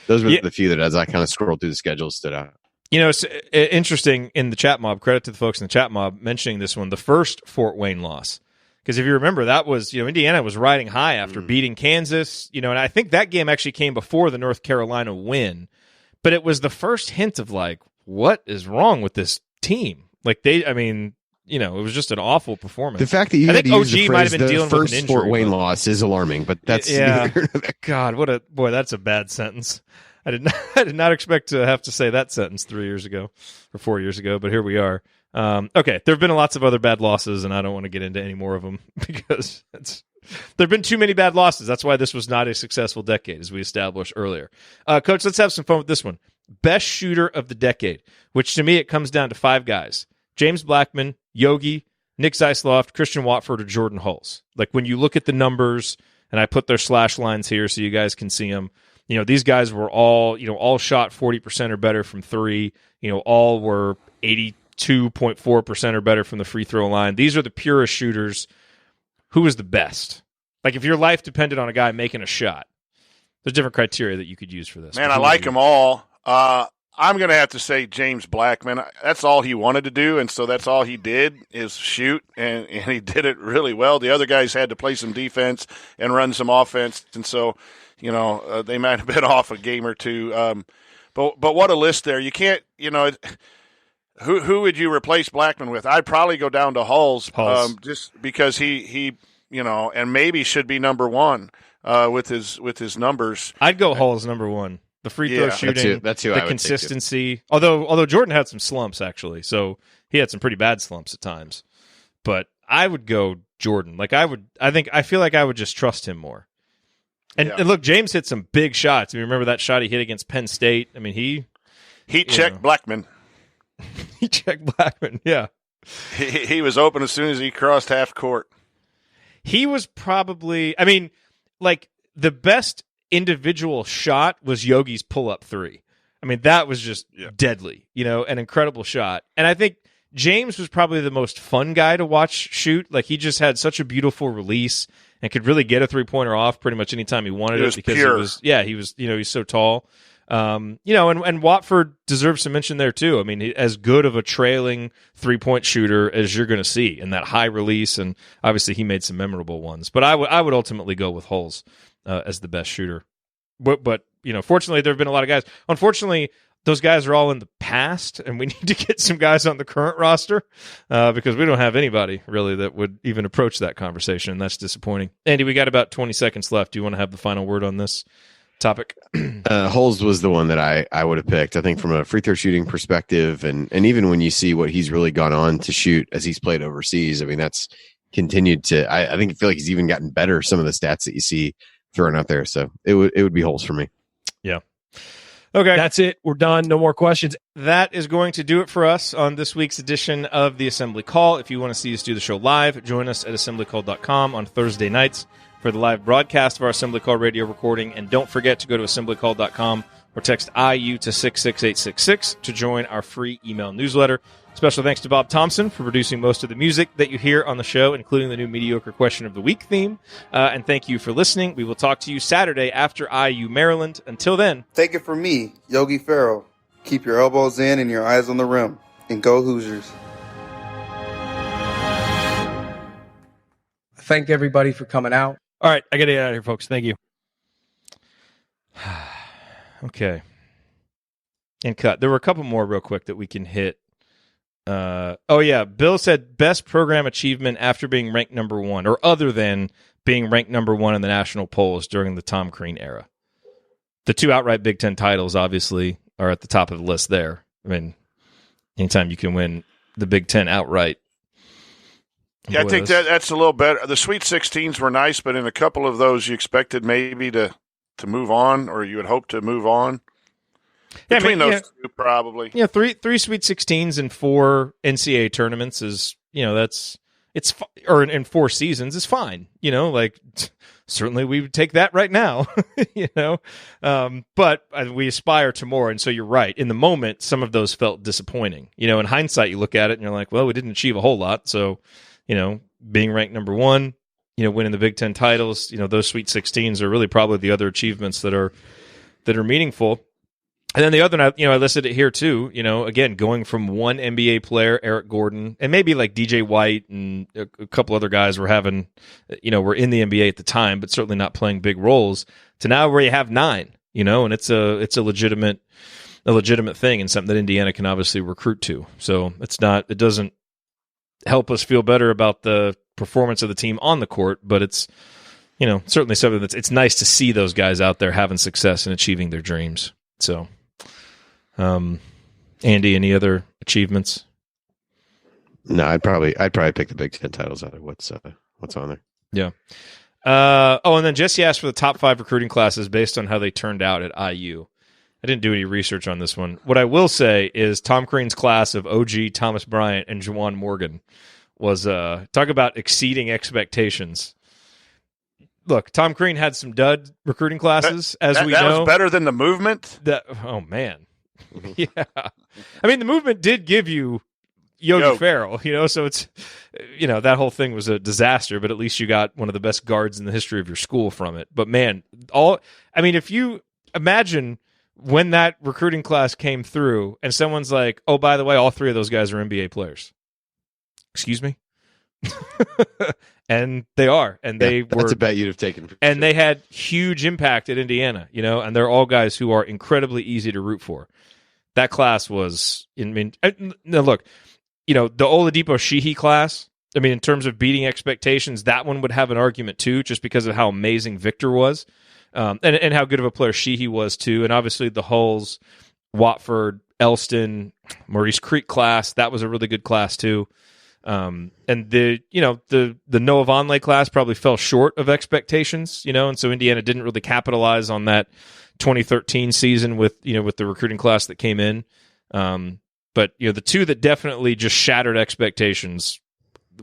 Speaker 4: those were the few that, as I kind of scrolled through the schedule, stood out.
Speaker 1: It's interesting in the chat mob, credit to the folks in the chat mob mentioning this one, the first Fort Wayne loss. Because if you remember, that was, Indiana was riding high after beating Kansas, and I think that game actually came before the North Carolina win. But it was the first hint of what is wrong with this team? It was just an awful performance.
Speaker 4: The fact that you had to use the phrase the first Fort Wayne loss is alarming, but that's
Speaker 1: God, that's a bad sentence. I did not expect to have to say that sentence 3 years ago or 4 years ago, but here we are. Okay, there have been lots of other bad losses, and I don't want to get into any more of them because there have been too many bad losses. That's why this was not a successful decade, as we established earlier. Coach, let's have some fun with this one. Best shooter of the decade, which to me it comes down to five guys. James Blackman, Yogi, Nick Zeisloft, Christian Watford, or Jordan Hulse. When you look at the numbers, and I put their slash lines here so you guys can see them, these guys were all shot 40% or better from three. All were 82.4% or better from the free throw line. These are the purest shooters. Who is the best? If your life depended on a guy making a shot, there's different criteria that you could use for this.
Speaker 7: Man, I like them all. I'm going to have to say James Blackman. That's all he wanted to do, and so that's all he did is shoot, and he did it really well. The other guys had to play some defense and run some offense, and so, they might have been off a game or two. But what a list there. You can't, who would you replace Blackman with? I'd probably go down to Hulse. Just because he and maybe should be number one with his numbers.
Speaker 1: I'd go Hulse number one. The free throw shooting,
Speaker 4: that's who
Speaker 1: the
Speaker 4: I would
Speaker 1: consistency. Although Jordan had some slumps actually, so he had some pretty bad slumps at times. But I would go Jordan. I feel like I would just trust him more. And look, James hit some big shots. You remember that shot he hit against Penn State? I mean, he
Speaker 7: checked Blackman.
Speaker 1: He checked Blackman. Yeah,
Speaker 7: he was open as soon as he crossed half court.
Speaker 1: He was probably. I mean, the best individual shot was Yogi's pull-up three. I mean, that was just deadly, an incredible shot. And I think James was probably the most fun guy to watch shoot. He just had such a beautiful release and could really get a three-pointer off pretty much anytime he wanted it because
Speaker 7: pure.
Speaker 1: he was he's so tall. And Watford deserves some mention there too. I mean, as good of a trailing three-point shooter as you're going to see in that high release, and obviously he made some memorable ones. But I would ultimately go with Hulse as the best shooter. But fortunately, there have been a lot of guys. Unfortunately, those guys are all in the past, and we need to get some guys on the current roster because we don't have anybody really that would even approach that conversation, and that's disappointing. Andy, we got about 20 seconds left. Do you want to have the final word on this topic?
Speaker 4: Hulse was the one that I would have picked. I think from a free throw shooting perspective, and even when you see what he's really gone on to shoot as he's played overseas, I mean, that's continued to. I feel like he's even gotten better. Some of the stats that you see thrown out there, so it would be Hulse for me.
Speaker 1: Yeah. Okay,
Speaker 11: that's it. We're done. No more questions.
Speaker 1: That is going to do it for us on this week's edition of the Assembly Call. If you want to see us do the show live, join us at assemblycall.com on Thursday nights. for the live broadcast of our Assembly Call radio recording. And don't forget to go to assemblycall.com or text IU to 66866 to join our free email newsletter. Special thanks to Bob Thompson for producing most of the music that you hear on the show, including the new Mediocre Question of the Week theme. And thank you for listening. We will talk to you Saturday after IU Maryland. Until then,
Speaker 12: take it from me, Yogi Ferrell. Keep your elbows in and your eyes on the rim. And go Hoosiers.
Speaker 11: Thank everybody for coming out. All right, I got to get out of here, folks. Thank you.
Speaker 1: Okay. And cut. There were a couple more real quick that we can hit. Bill said best program achievement after being ranked number one, or other than being ranked number one in the national polls during the Tom Crean era. The 2 outright Big Ten titles, obviously, are at the top of the list there. I mean, anytime you can win the Big Ten outright.
Speaker 7: Yeah, I think that's a little better. The Sweet 16s were nice, but in a couple of those you expected maybe to move on, or you would hope to move on.
Speaker 1: Yeah,
Speaker 7: Between those two, probably.
Speaker 1: Yeah, three Sweet 16s and 4 NCAA tournaments is, or in 4 seasons is fine. Certainly we would take that right now, but we aspire to more. And so you're right. In the moment, some of those felt disappointing. In hindsight, you look at it and you're like, well, we didn't achieve a whole lot. So, being ranked number one, winning the Big Ten titles, those Sweet 16s are really probably the other achievements that are meaningful. And then the other, I listed it here too, again, going from one NBA player, Eric Gordon, and maybe like DJ White and a couple other guys were in the NBA at the time, but certainly not playing big roles, to now where you have 9, and it's a legitimate thing and something that Indiana can obviously recruit to. So it doesn't help us feel better about the performance of the team on the court, but it's, certainly something it's nice to see those guys out there having success and achieving their dreams. So, Andy, any other achievements?
Speaker 4: No, I'd probably pick the Big Ten titles out of what's on there.
Speaker 1: Yeah. And then Jesse asked for the top 5 recruiting classes based on how they turned out at IU. I didn't do any research on this one. What I will say is Tom Crean's class of OG, Thomas Bryant, and Juwan Morgan was talk about exceeding expectations. Look, Tom Crean had some dud recruiting classes, as we know.
Speaker 7: That was better than the movement?
Speaker 1: Oh, man. Yeah. I mean, the movement did give you Yogi Ferrell, so it's, that whole thing was a disaster, but at least you got one of the best guards in the history of your school from it. But, man, if you imagine when that recruiting class came through and someone's like, oh, by the way, all 3 of those guys are NBA players. Excuse me? And they are, and they were.
Speaker 4: That's a bet you'd have taken.
Speaker 1: And they had huge impact at Indiana, and they're all guys who are incredibly easy to root for. That class was, look, the Oladipo Sheehy class, in terms of beating expectations, that one would have an argument too, just because of how amazing Victor was, and how good of a player Sheehy was too. And obviously the Hulls, Watford, Elston, Maurice Creek class, that was a really good class too. And the Noah Vonleh class probably fell short of expectations, and so Indiana didn't really capitalize on that 2013 season with the recruiting class that came in. But the 2 that definitely just shattered expectations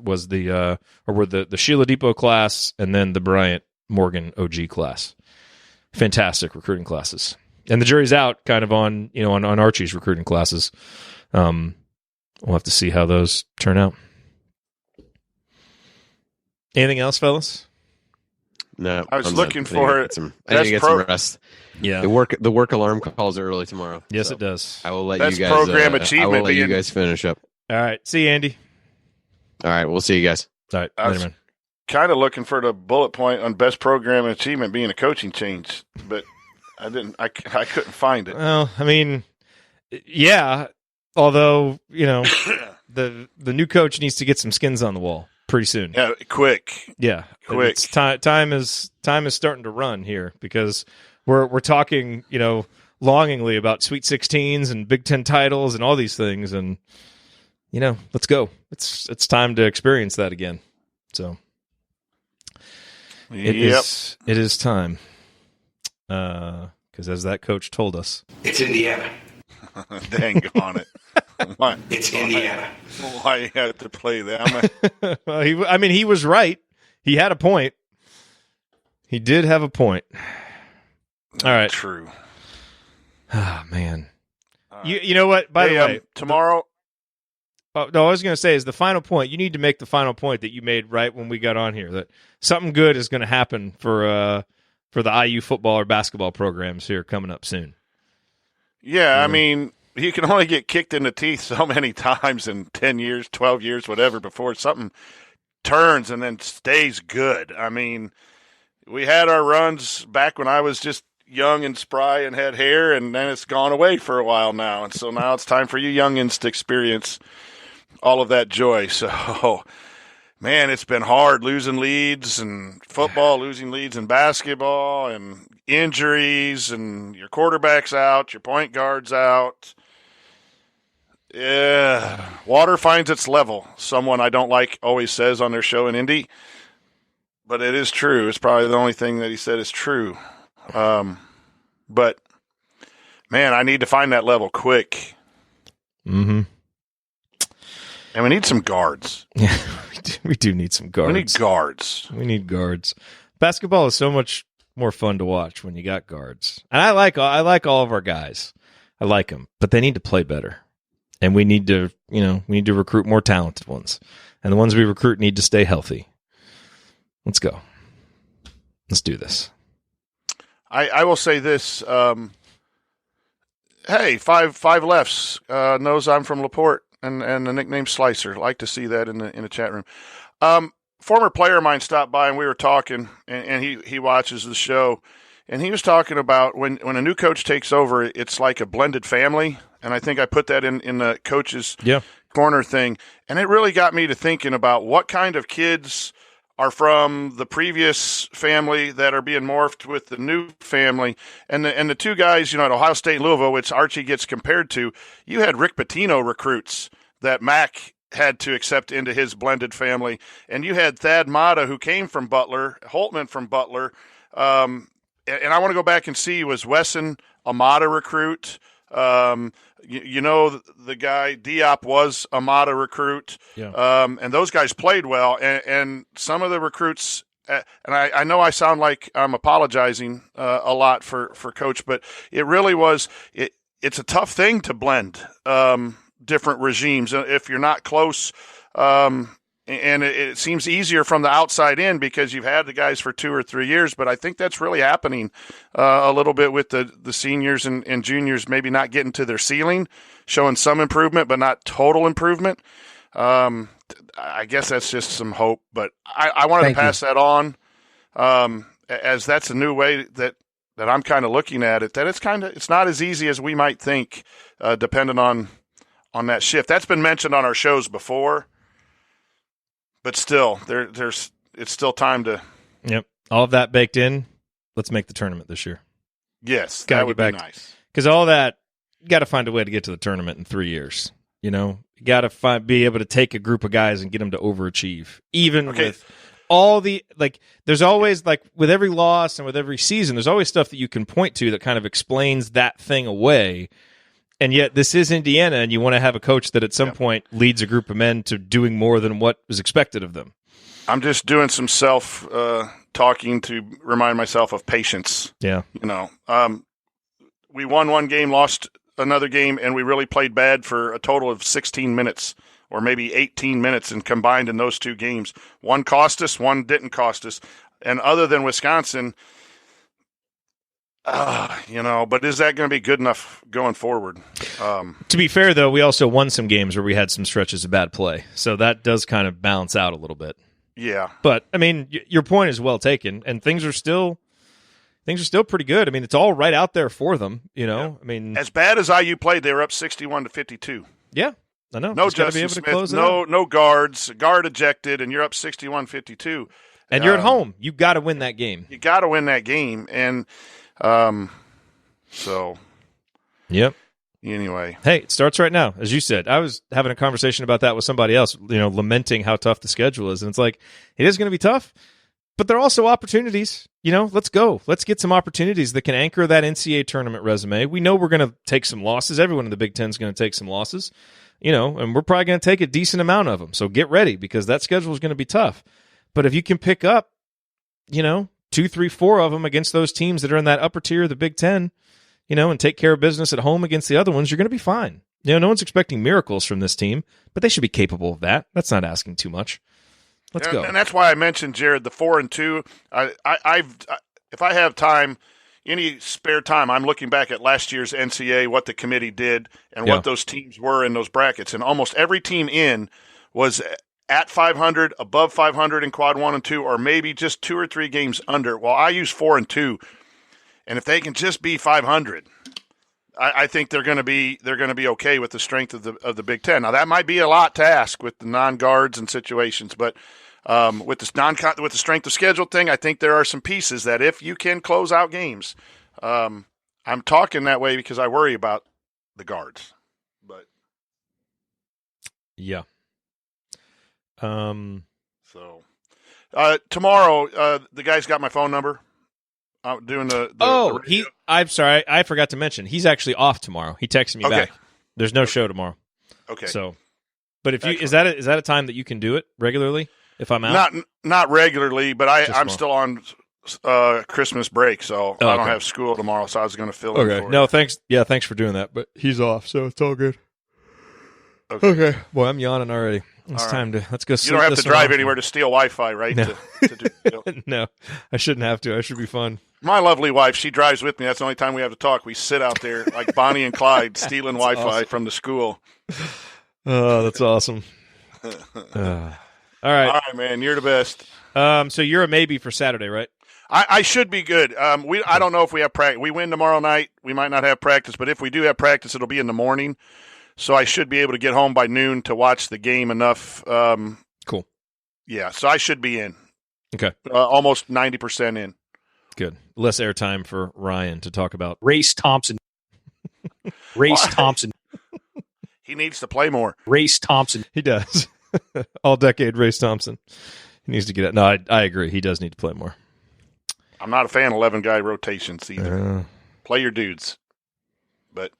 Speaker 1: was were the Sheila Depot class and then the Bryant Morgan OG class. Fantastic recruiting classes. And the jury's out kind of on Archie's recruiting classes. We'll have to see how those turn out. Anything else, fellas?
Speaker 4: No.
Speaker 7: I was looking for it.
Speaker 4: I need to get some rest.
Speaker 1: Yeah.
Speaker 4: The work alarm calls early tomorrow.
Speaker 1: Yes,
Speaker 4: so
Speaker 1: it does.
Speaker 4: I will let
Speaker 7: That's
Speaker 4: you guys
Speaker 7: program achievement.
Speaker 4: I will let you guys finish up.
Speaker 1: All right. See you, Andy.
Speaker 4: All right, we'll see you guys.
Speaker 1: All right.
Speaker 7: I was kind of looking for the bullet point on best program achievement being a coaching change, but I didn't. I couldn't find it.
Speaker 1: Well, yeah. Although the new coach needs to get some skins on the wall pretty soon.
Speaker 7: Yeah, quick.
Speaker 1: Yeah,
Speaker 7: quick.
Speaker 1: It's time is starting to run here because we're talking longingly about Sweet 16s and Big Ten titles and all these things, and let's go. It's time to experience that again. So it is time. Because as that coach told us,
Speaker 8: it's Indiana.
Speaker 7: Dang on it. Why?
Speaker 8: It's Indiana.
Speaker 7: Why you have to play that?
Speaker 1: Well, he was right. He had a point. He did have a point. All right.
Speaker 7: True.
Speaker 1: Oh, man. You know what? By the way,
Speaker 7: tomorrow.
Speaker 1: No, I was going to say is the final point. You need to make the final point that you made right when we got on here, that something good is going to happen for the IU football or basketball programs here coming up soon.
Speaker 7: Yeah, I mean, you can only get kicked in the teeth so many times in 10 years, 12 years, whatever, before something turns and then stays good. I mean, we had our runs back when I was just young and spry and had hair, and then it's gone away for a while now. And so now it's time for you youngins to experience all of that joy. So, man, it's been hard losing leads in football, losing leads in basketball, and injuries, and your quarterback's out, your point guard's out. Yeah, water finds its level. Someone I don't like always says on their show in Indy, but it is true. It's probably the only thing that he said is true. But, man, I need to find that level quick.
Speaker 1: Mm-hmm.
Speaker 7: And we need some guards.
Speaker 1: Yeah, we do need some guards.
Speaker 7: We need guards.
Speaker 1: We need guards. Basketball is so much more fun to watch when you got guards. And I like all of our guys. I like them, but they need to play better. And we need to recruit more talented ones. And the ones we recruit need to stay healthy. Let's go. Let's do this.
Speaker 7: I will say this. Hey, five lefts knows I'm from LaPorte and the nickname Slicer. Like to see that in the chat room. Former player of mine stopped by and we were talking, and he watches the show, and he was talking about when a new coach takes over, it's like a blended family. And I think I put that in the coach's corner thing, and it really got me to thinking about what kind of kids are from the previous family that are being morphed with the new family. And the two guys, at Ohio State and Louisville, which Archie gets compared to, you had Rick Pitino recruits that Mac had to accept into his blended family. And you had Thad Matta, who came from Butler, Holtman from Butler. And I want to go back and see, was Wesson a Matta recruit? The guy Diop was a Mata recruit, and those guys played well. And some of the recruits, and I know I sound like I'm apologizing a lot for Coach, but it really was. It's a tough thing to blend different regimes if you're not close. And it seems easier from the outside in because you've had the guys for 2 or 3 years, but I think that's really happening a little bit with the seniors and juniors maybe not getting to their ceiling, showing some improvement, but not total improvement. I guess that's just some hope, but I wanted to pass that on as that's a new way that I'm kind of looking at it, that it's not as easy as we might think, depending on that shift. That's been mentioned on our shows before. But still, it's still time to.
Speaker 1: Yep, all of that baked in. Let's make the tournament this year.
Speaker 7: Yes, that would be nice.
Speaker 1: Because all that, you got to find a way to get to the tournament in 3 years. You got to be able to take a group of guys and get them to overachieve, even with all the There's always with every loss and with every season, there's always stuff that you can point to that kind of explains that thing away. And yet this is Indiana, and you want to have a coach that at some point leads a group of men to doing more than what was expected of them.
Speaker 7: I'm just doing some self-talking to remind myself of patience.
Speaker 1: Yeah.
Speaker 7: We won one game, lost another game, and we really played bad for a total of 16 minutes or maybe 18 minutes and combined in those two games. One cost us, one didn't cost us. And other than Wisconsin – but is that going to be good enough going forward?
Speaker 1: To be fair, though, we also won some games where we had some stretches of bad play. So that does kind of balance out a little bit.
Speaker 7: Yeah.
Speaker 1: But, I mean, your point is well taken, and things are still pretty good. I mean, it's all right out there for them, I mean,
Speaker 7: as bad as IU played, they were up 61-52.
Speaker 1: Yeah, I know.
Speaker 7: No Justin Smith, no guards, guard ejected, and you're up 61-52.
Speaker 1: And you're at home. You got to win that game.
Speaker 7: You got to win that game, and
Speaker 1: Yep.
Speaker 7: Anyway.
Speaker 1: Hey, it starts right now. As you said, I was having a conversation about that with somebody else, lamenting how tough the schedule is. And it's like, it is going to be tough, but there are also opportunities. Let's go. Let's get some opportunities that can anchor that NCAA tournament resume. We know we're going to take some losses. Everyone in the Big Ten is going to take some losses, and we're probably going to take a decent amount of them. So get ready because that schedule is going to be tough. But if you can pick up, 2 2, 3, 4 of them against those teams that are in that upper tier of the Big Ten, and take care of business at home against the other ones, you're going to be fine. No one's expecting miracles from this team, but they should be capable of that. That's not asking too much. Let's go.
Speaker 7: And that's why I mentioned, Jerod, the 4-2. If I have time, any spare time, I'm looking back at last year's NCAA, what the committee did, and what those teams were in those brackets. And almost every team in was at 500, above 500 in quad 1 and 2, or maybe just 2 or 3 games under. Well, I use 4-2, and if they can just be 500, I think they're going to be okay with the strength of the Big Ten. Now that might be a lot to ask with the non-guards and situations, but with the strength of schedule thing, I think there are some pieces that if you can close out games, I'm talking that way because I worry about the guards. But
Speaker 1: yeah.
Speaker 7: So tomorrow, the guy's got my phone number. I'm doing the
Speaker 1: I'm sorry, I forgot to mention he's actually off tomorrow. He texted me back. There's no show tomorrow.
Speaker 7: Okay.
Speaker 1: So, but if you is that a time that you can do it regularly? If I'm out,
Speaker 7: not regularly, but I'm still on Christmas break, so I don't have school tomorrow. So I was going to fill in.
Speaker 1: Okay. No, thanks. Yeah, thanks for doing that. But he's off, so it's all good. Okay. Boy, I'm yawning already. It's time to let's go.
Speaker 7: You don't have to drive anywhere to steal Wi-Fi, right?
Speaker 1: No. No, I shouldn't have to. I should be fun.
Speaker 7: My lovely wife, she drives with me. That's the only time we have to talk. We sit out there like Bonnie and Clyde stealing Wi-Fi from the school.
Speaker 1: Oh, that's awesome. All right,
Speaker 7: man, you're the best.
Speaker 1: So you're a maybe for Saturday, right?
Speaker 7: I should be good. I don't know if we have practice. We win tomorrow night. We might not have practice, but if we do have practice, it'll be in the morning. So I should be able to get home by noon to watch the game enough.
Speaker 1: Cool.
Speaker 7: Yeah, so I should be in.
Speaker 1: Okay.
Speaker 7: Almost 90% in.
Speaker 1: Good. Less airtime for Ryan to talk about.
Speaker 11: Race Thompson. Thompson.
Speaker 7: He needs to play more.
Speaker 11: Race Thompson.
Speaker 1: He does. All-decade Race Thompson. He needs to get it. No, I agree. He does need to play more.
Speaker 7: I'm not a fan of 11-guy rotations either. Play your dudes. But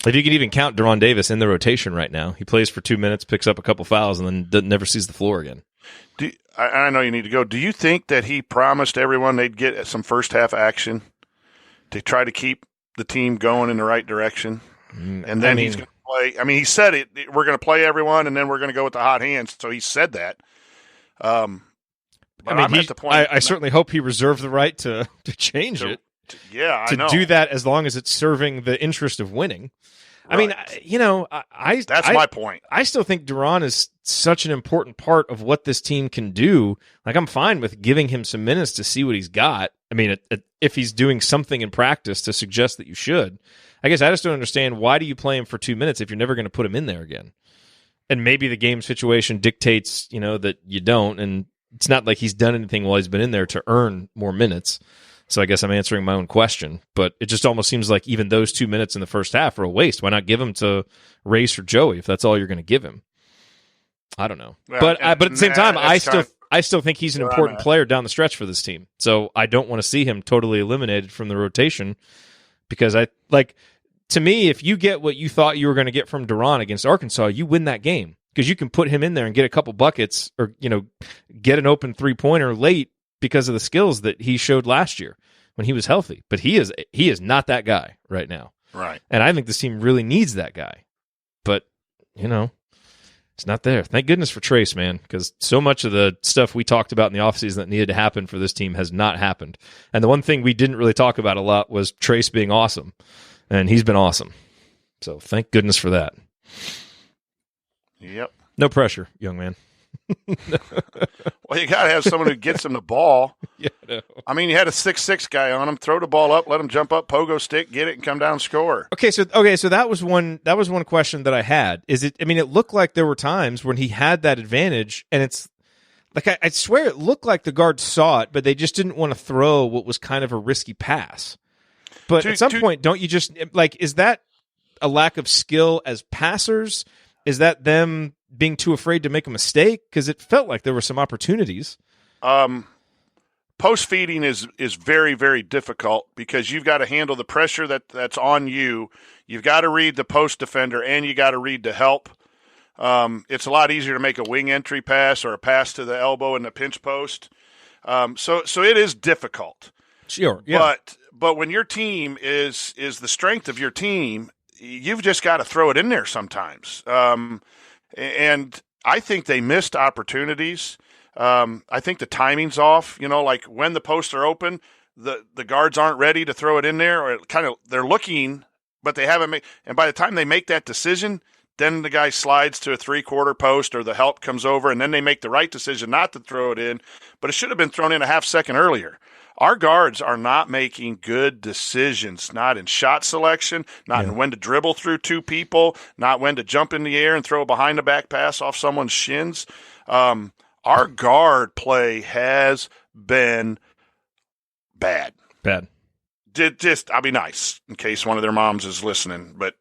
Speaker 1: if you can even count Deron Davis in the rotation right now, he plays for 2 minutes, picks up a couple fouls, and then never sees the floor again.
Speaker 7: I know you need to go. Do you think that he promised everyone they'd get some first-half action to try to keep the team going in the right direction? And then he's going to play. I mean, he said it. We're going to play everyone, and then we're going to go with the hot hands. So he said that. But I'm at the point.
Speaker 1: I certainly hope he reserved the right to change it.
Speaker 7: I know.
Speaker 1: To do that as long as it's serving the interest of winning. Right. I mean,
Speaker 7: that's my point.
Speaker 1: I still think Deron is such an important part of what this team can do. Like, I'm fine with giving him some minutes to see what he's got. I mean, if he's doing something in practice to suggest that you should. I guess I just don't understand, why do you play him for 2 minutes if you're never going to put him in there again? And maybe the game situation dictates, that you don't, and it's not like he's done anything while he's been in there to earn more minutes. So I guess I'm answering my own question, but it just almost seems like even those 2 minutes in the first half are a waste. Why not give them to Race or Joey if that's all you're going to give him? I don't know, but at the same time, I still think he's an important player down the stretch for this team. So I don't want to see him totally eliminated from the rotation, because to me, if you get what you thought you were going to get from Deron against Arkansas, you win that game, because you can put him in there and get a couple buckets, or get an open 3-pointer late because of the skills that he showed last year when he was healthy. But he is not that guy right now.
Speaker 7: Right.
Speaker 1: And I think this team really needs that guy. But, it's not there. Thank goodness for Trace, man, because so much of the stuff we talked about in the offseason that needed to happen for this team has not happened. And the one thing we didn't really talk about a lot was Trace being awesome. And he's been awesome. So thank goodness for that.
Speaker 7: Yep.
Speaker 1: No pressure, young man.
Speaker 7: Well, you got to have someone who gets him the ball.
Speaker 1: Yeah, no.
Speaker 7: I mean, you had a 6'6" guy on him. Throw the ball up, let him jump up, pogo stick, get it, and come down and score.
Speaker 1: Okay, so that was one question that I had. It looked like there were times when he had that advantage, and it's like I swear it looked like the guards saw it, but they just didn't want to throw what was kind of a risky pass. But at some point, don't you just is that a lack of skill as passers? Is that them being too afraid to make a mistake? Because it felt like there were some opportunities.
Speaker 7: Post feeding is very, very difficult, because you've got to handle the pressure that's on you. You've got to read the post defender, and you got to read the help. It's a lot easier to make a wing entry pass or a pass to the elbow in the pinch post. So it is difficult.
Speaker 1: Sure, yeah.
Speaker 7: But when your team is the strength of your team, you've just got to throw it in there sometimes. And I think they missed opportunities. I think the timing's off. Like when the posts are open, the guards aren't ready to throw it in there, or they're looking, but they haven't made. And by the time they make that decision, then the guy slides to a 3/4 post, or the help comes over, and then they make the right decision not to throw it in. But it should have been thrown in a half second earlier. Our guards are not making good decisions, not in shot selection, not in when to dribble through two people, not when to jump in the air and throw a behind-the-back pass off someone's shins. Our guard play has been bad.
Speaker 1: Bad.
Speaker 7: I'll be nice in case one of their moms is listening, but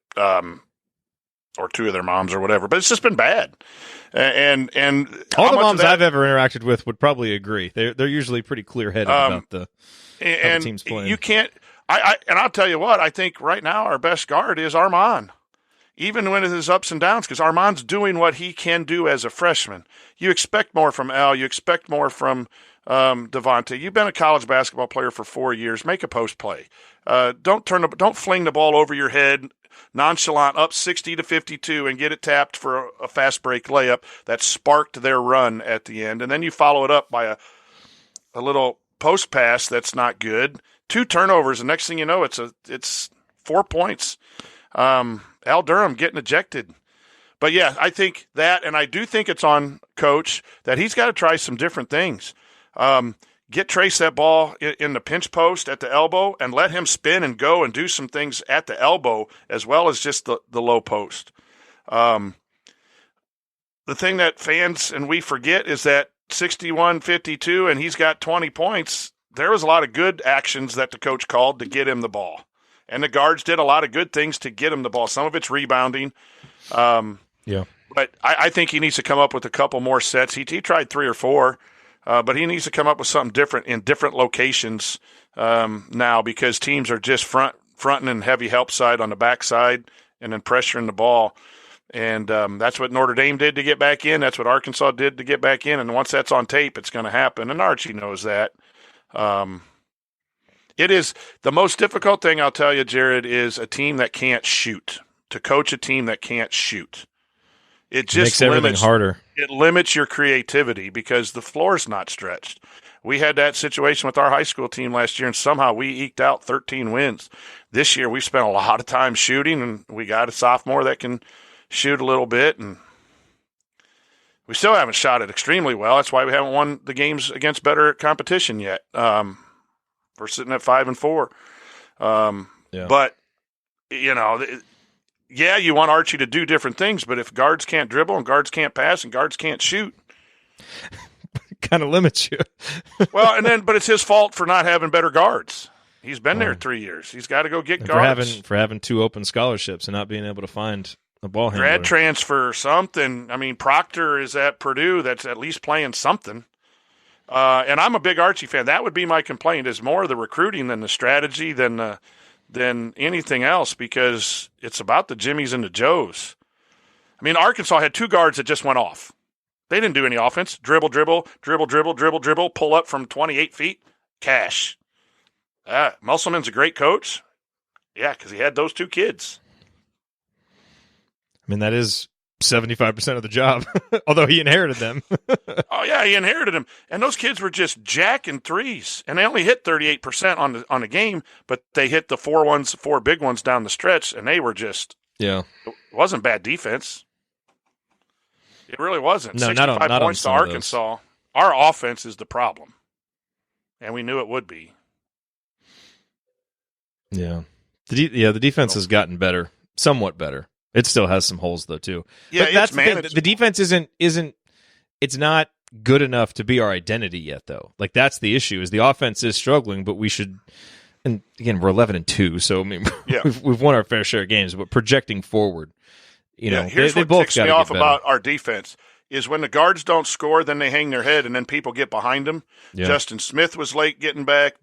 Speaker 7: or two of their moms or whatever. But it's just been bad. And
Speaker 1: all the moms I've ever interacted with would probably agree. They're usually pretty clear-headed about how the team's playing.
Speaker 7: You can't. And I'll tell you what. I think right now our best guard is Armand, even when it is ups and downs, because Armand's doing what he can do as a freshman. You expect more from Al. You expect more from Devontae. You've been a college basketball player for 4 years. Make a post play. Don't fling the ball over your head. Nonchalant, up 60-52, and get it tapped for a fast break layup that sparked their run at the end. And then you follow it up by a little post pass that's not good. 2 turnovers, and next thing you know, it's 4 points. Al Durham getting ejected. But yeah, I think that, and I do think it's on Coach that he's got to try some different things. Get Trace that ball in the pinch post at the elbow and let him spin and go and do some things at the elbow as well as just the low post. The thing that fans and we forget is that 61-52 and he's got 20 points. There was a lot of good actions that the coach called to get him the ball. And the guards did a lot of good things to get him the ball. Some of it's rebounding.
Speaker 1: Yeah.
Speaker 7: But I think he needs to come up with a couple more sets. He tried 3 or 4. But he needs to come up with something different in different locations now, because teams are just fronting and heavy help side on the backside and then pressuring the ball. And that's what Notre Dame did to get back in. That's what Arkansas did to get back in. And once that's on tape, it's going to happen. And Archie knows that. It is the most difficult thing, I'll tell you, Jerod, is a team that can't shoot. To coach a team that can't shoot. It just
Speaker 1: makes everything harder.
Speaker 7: It limits your creativity because the floor's not stretched. We had that situation with our high school team last year, and somehow we eked out 13 wins. This year, we spent a lot of time shooting, and we got a sophomore that can shoot a little bit, and we still haven't shot it extremely well. That's why we haven't won the games against better competition yet. We're sitting at 5-4. But, yeah, you want Archie to do different things, but if guards can't dribble and guards can't pass and guards can't shoot,
Speaker 1: kind of limits you.
Speaker 7: But it's his fault for not having better guards. He's been there 3 years. He's got to go get guards.
Speaker 1: For having 2 open scholarships and not being able to find a ball handler.
Speaker 7: Grad transfer or something. I mean, Proctor is at Purdue. That's at least playing something. And I'm a big Archie fan. That would be my complaint, is more the recruiting than the strategy than anything else, because it's about the Jimmies and the Joes. I mean, Arkansas had 2 guards that just went off. They didn't do any offense. Dribble, pull up from 28 feet, cash. Musselman's a great coach. Yeah, because he had those 2 kids.
Speaker 1: I mean, that is 75% of the job, although he inherited them.
Speaker 7: Oh, yeah, he inherited them. And those kids were just jacking threes, and they only hit 38% on the game, but they hit the 4 big ones down the stretch, and they were just – it wasn't bad defense. It really wasn't.
Speaker 1: No,
Speaker 7: 65
Speaker 1: not
Speaker 7: points to Arkansas. Our offense is the problem, and we knew it would be.
Speaker 1: Yeah. The defense has gotten better, somewhat better. It still has some holes though too.
Speaker 7: Yeah,
Speaker 1: but that's the thing. The defense isn't it's not good enough to be our identity yet though. Like that's the issue, is the offense is struggling, but we should, and again, we're 11-2, so I mean we've won our fair share of games, but projecting forward,
Speaker 7: here's what ticks me off about our defense is when the guards don't score, then they hang their head and then people get behind them. Yeah. Justin Smith was late getting back.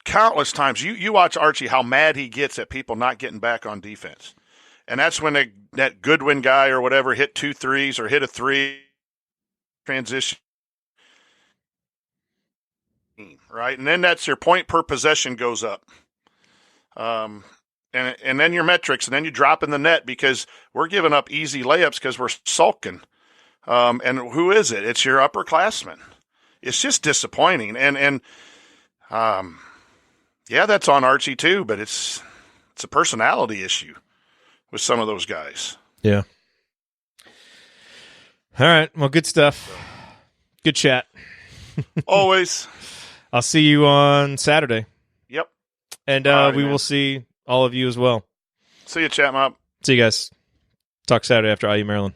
Speaker 7: Countless times, you watch Archie, how mad he gets at people not getting back on defense. And that's when that Goodwin guy or whatever hit 2 threes or hit a 3 transition. right? And then that's your point per possession goes up. And then your metrics, and then you drop in the net because we're giving up easy layups because we're sulking. And who is it? It's your upperclassmen. It's just disappointing. And that's on Archie too, but it's a personality issue with some of those guys.
Speaker 1: Yeah. All right. Well, good stuff. Good chat.
Speaker 7: Always.
Speaker 1: I'll see you on Saturday.
Speaker 7: Yep.
Speaker 1: And we will see all of you as well.
Speaker 7: See you, chat mob.
Speaker 1: See you guys. Talk Saturday after IU Maryland.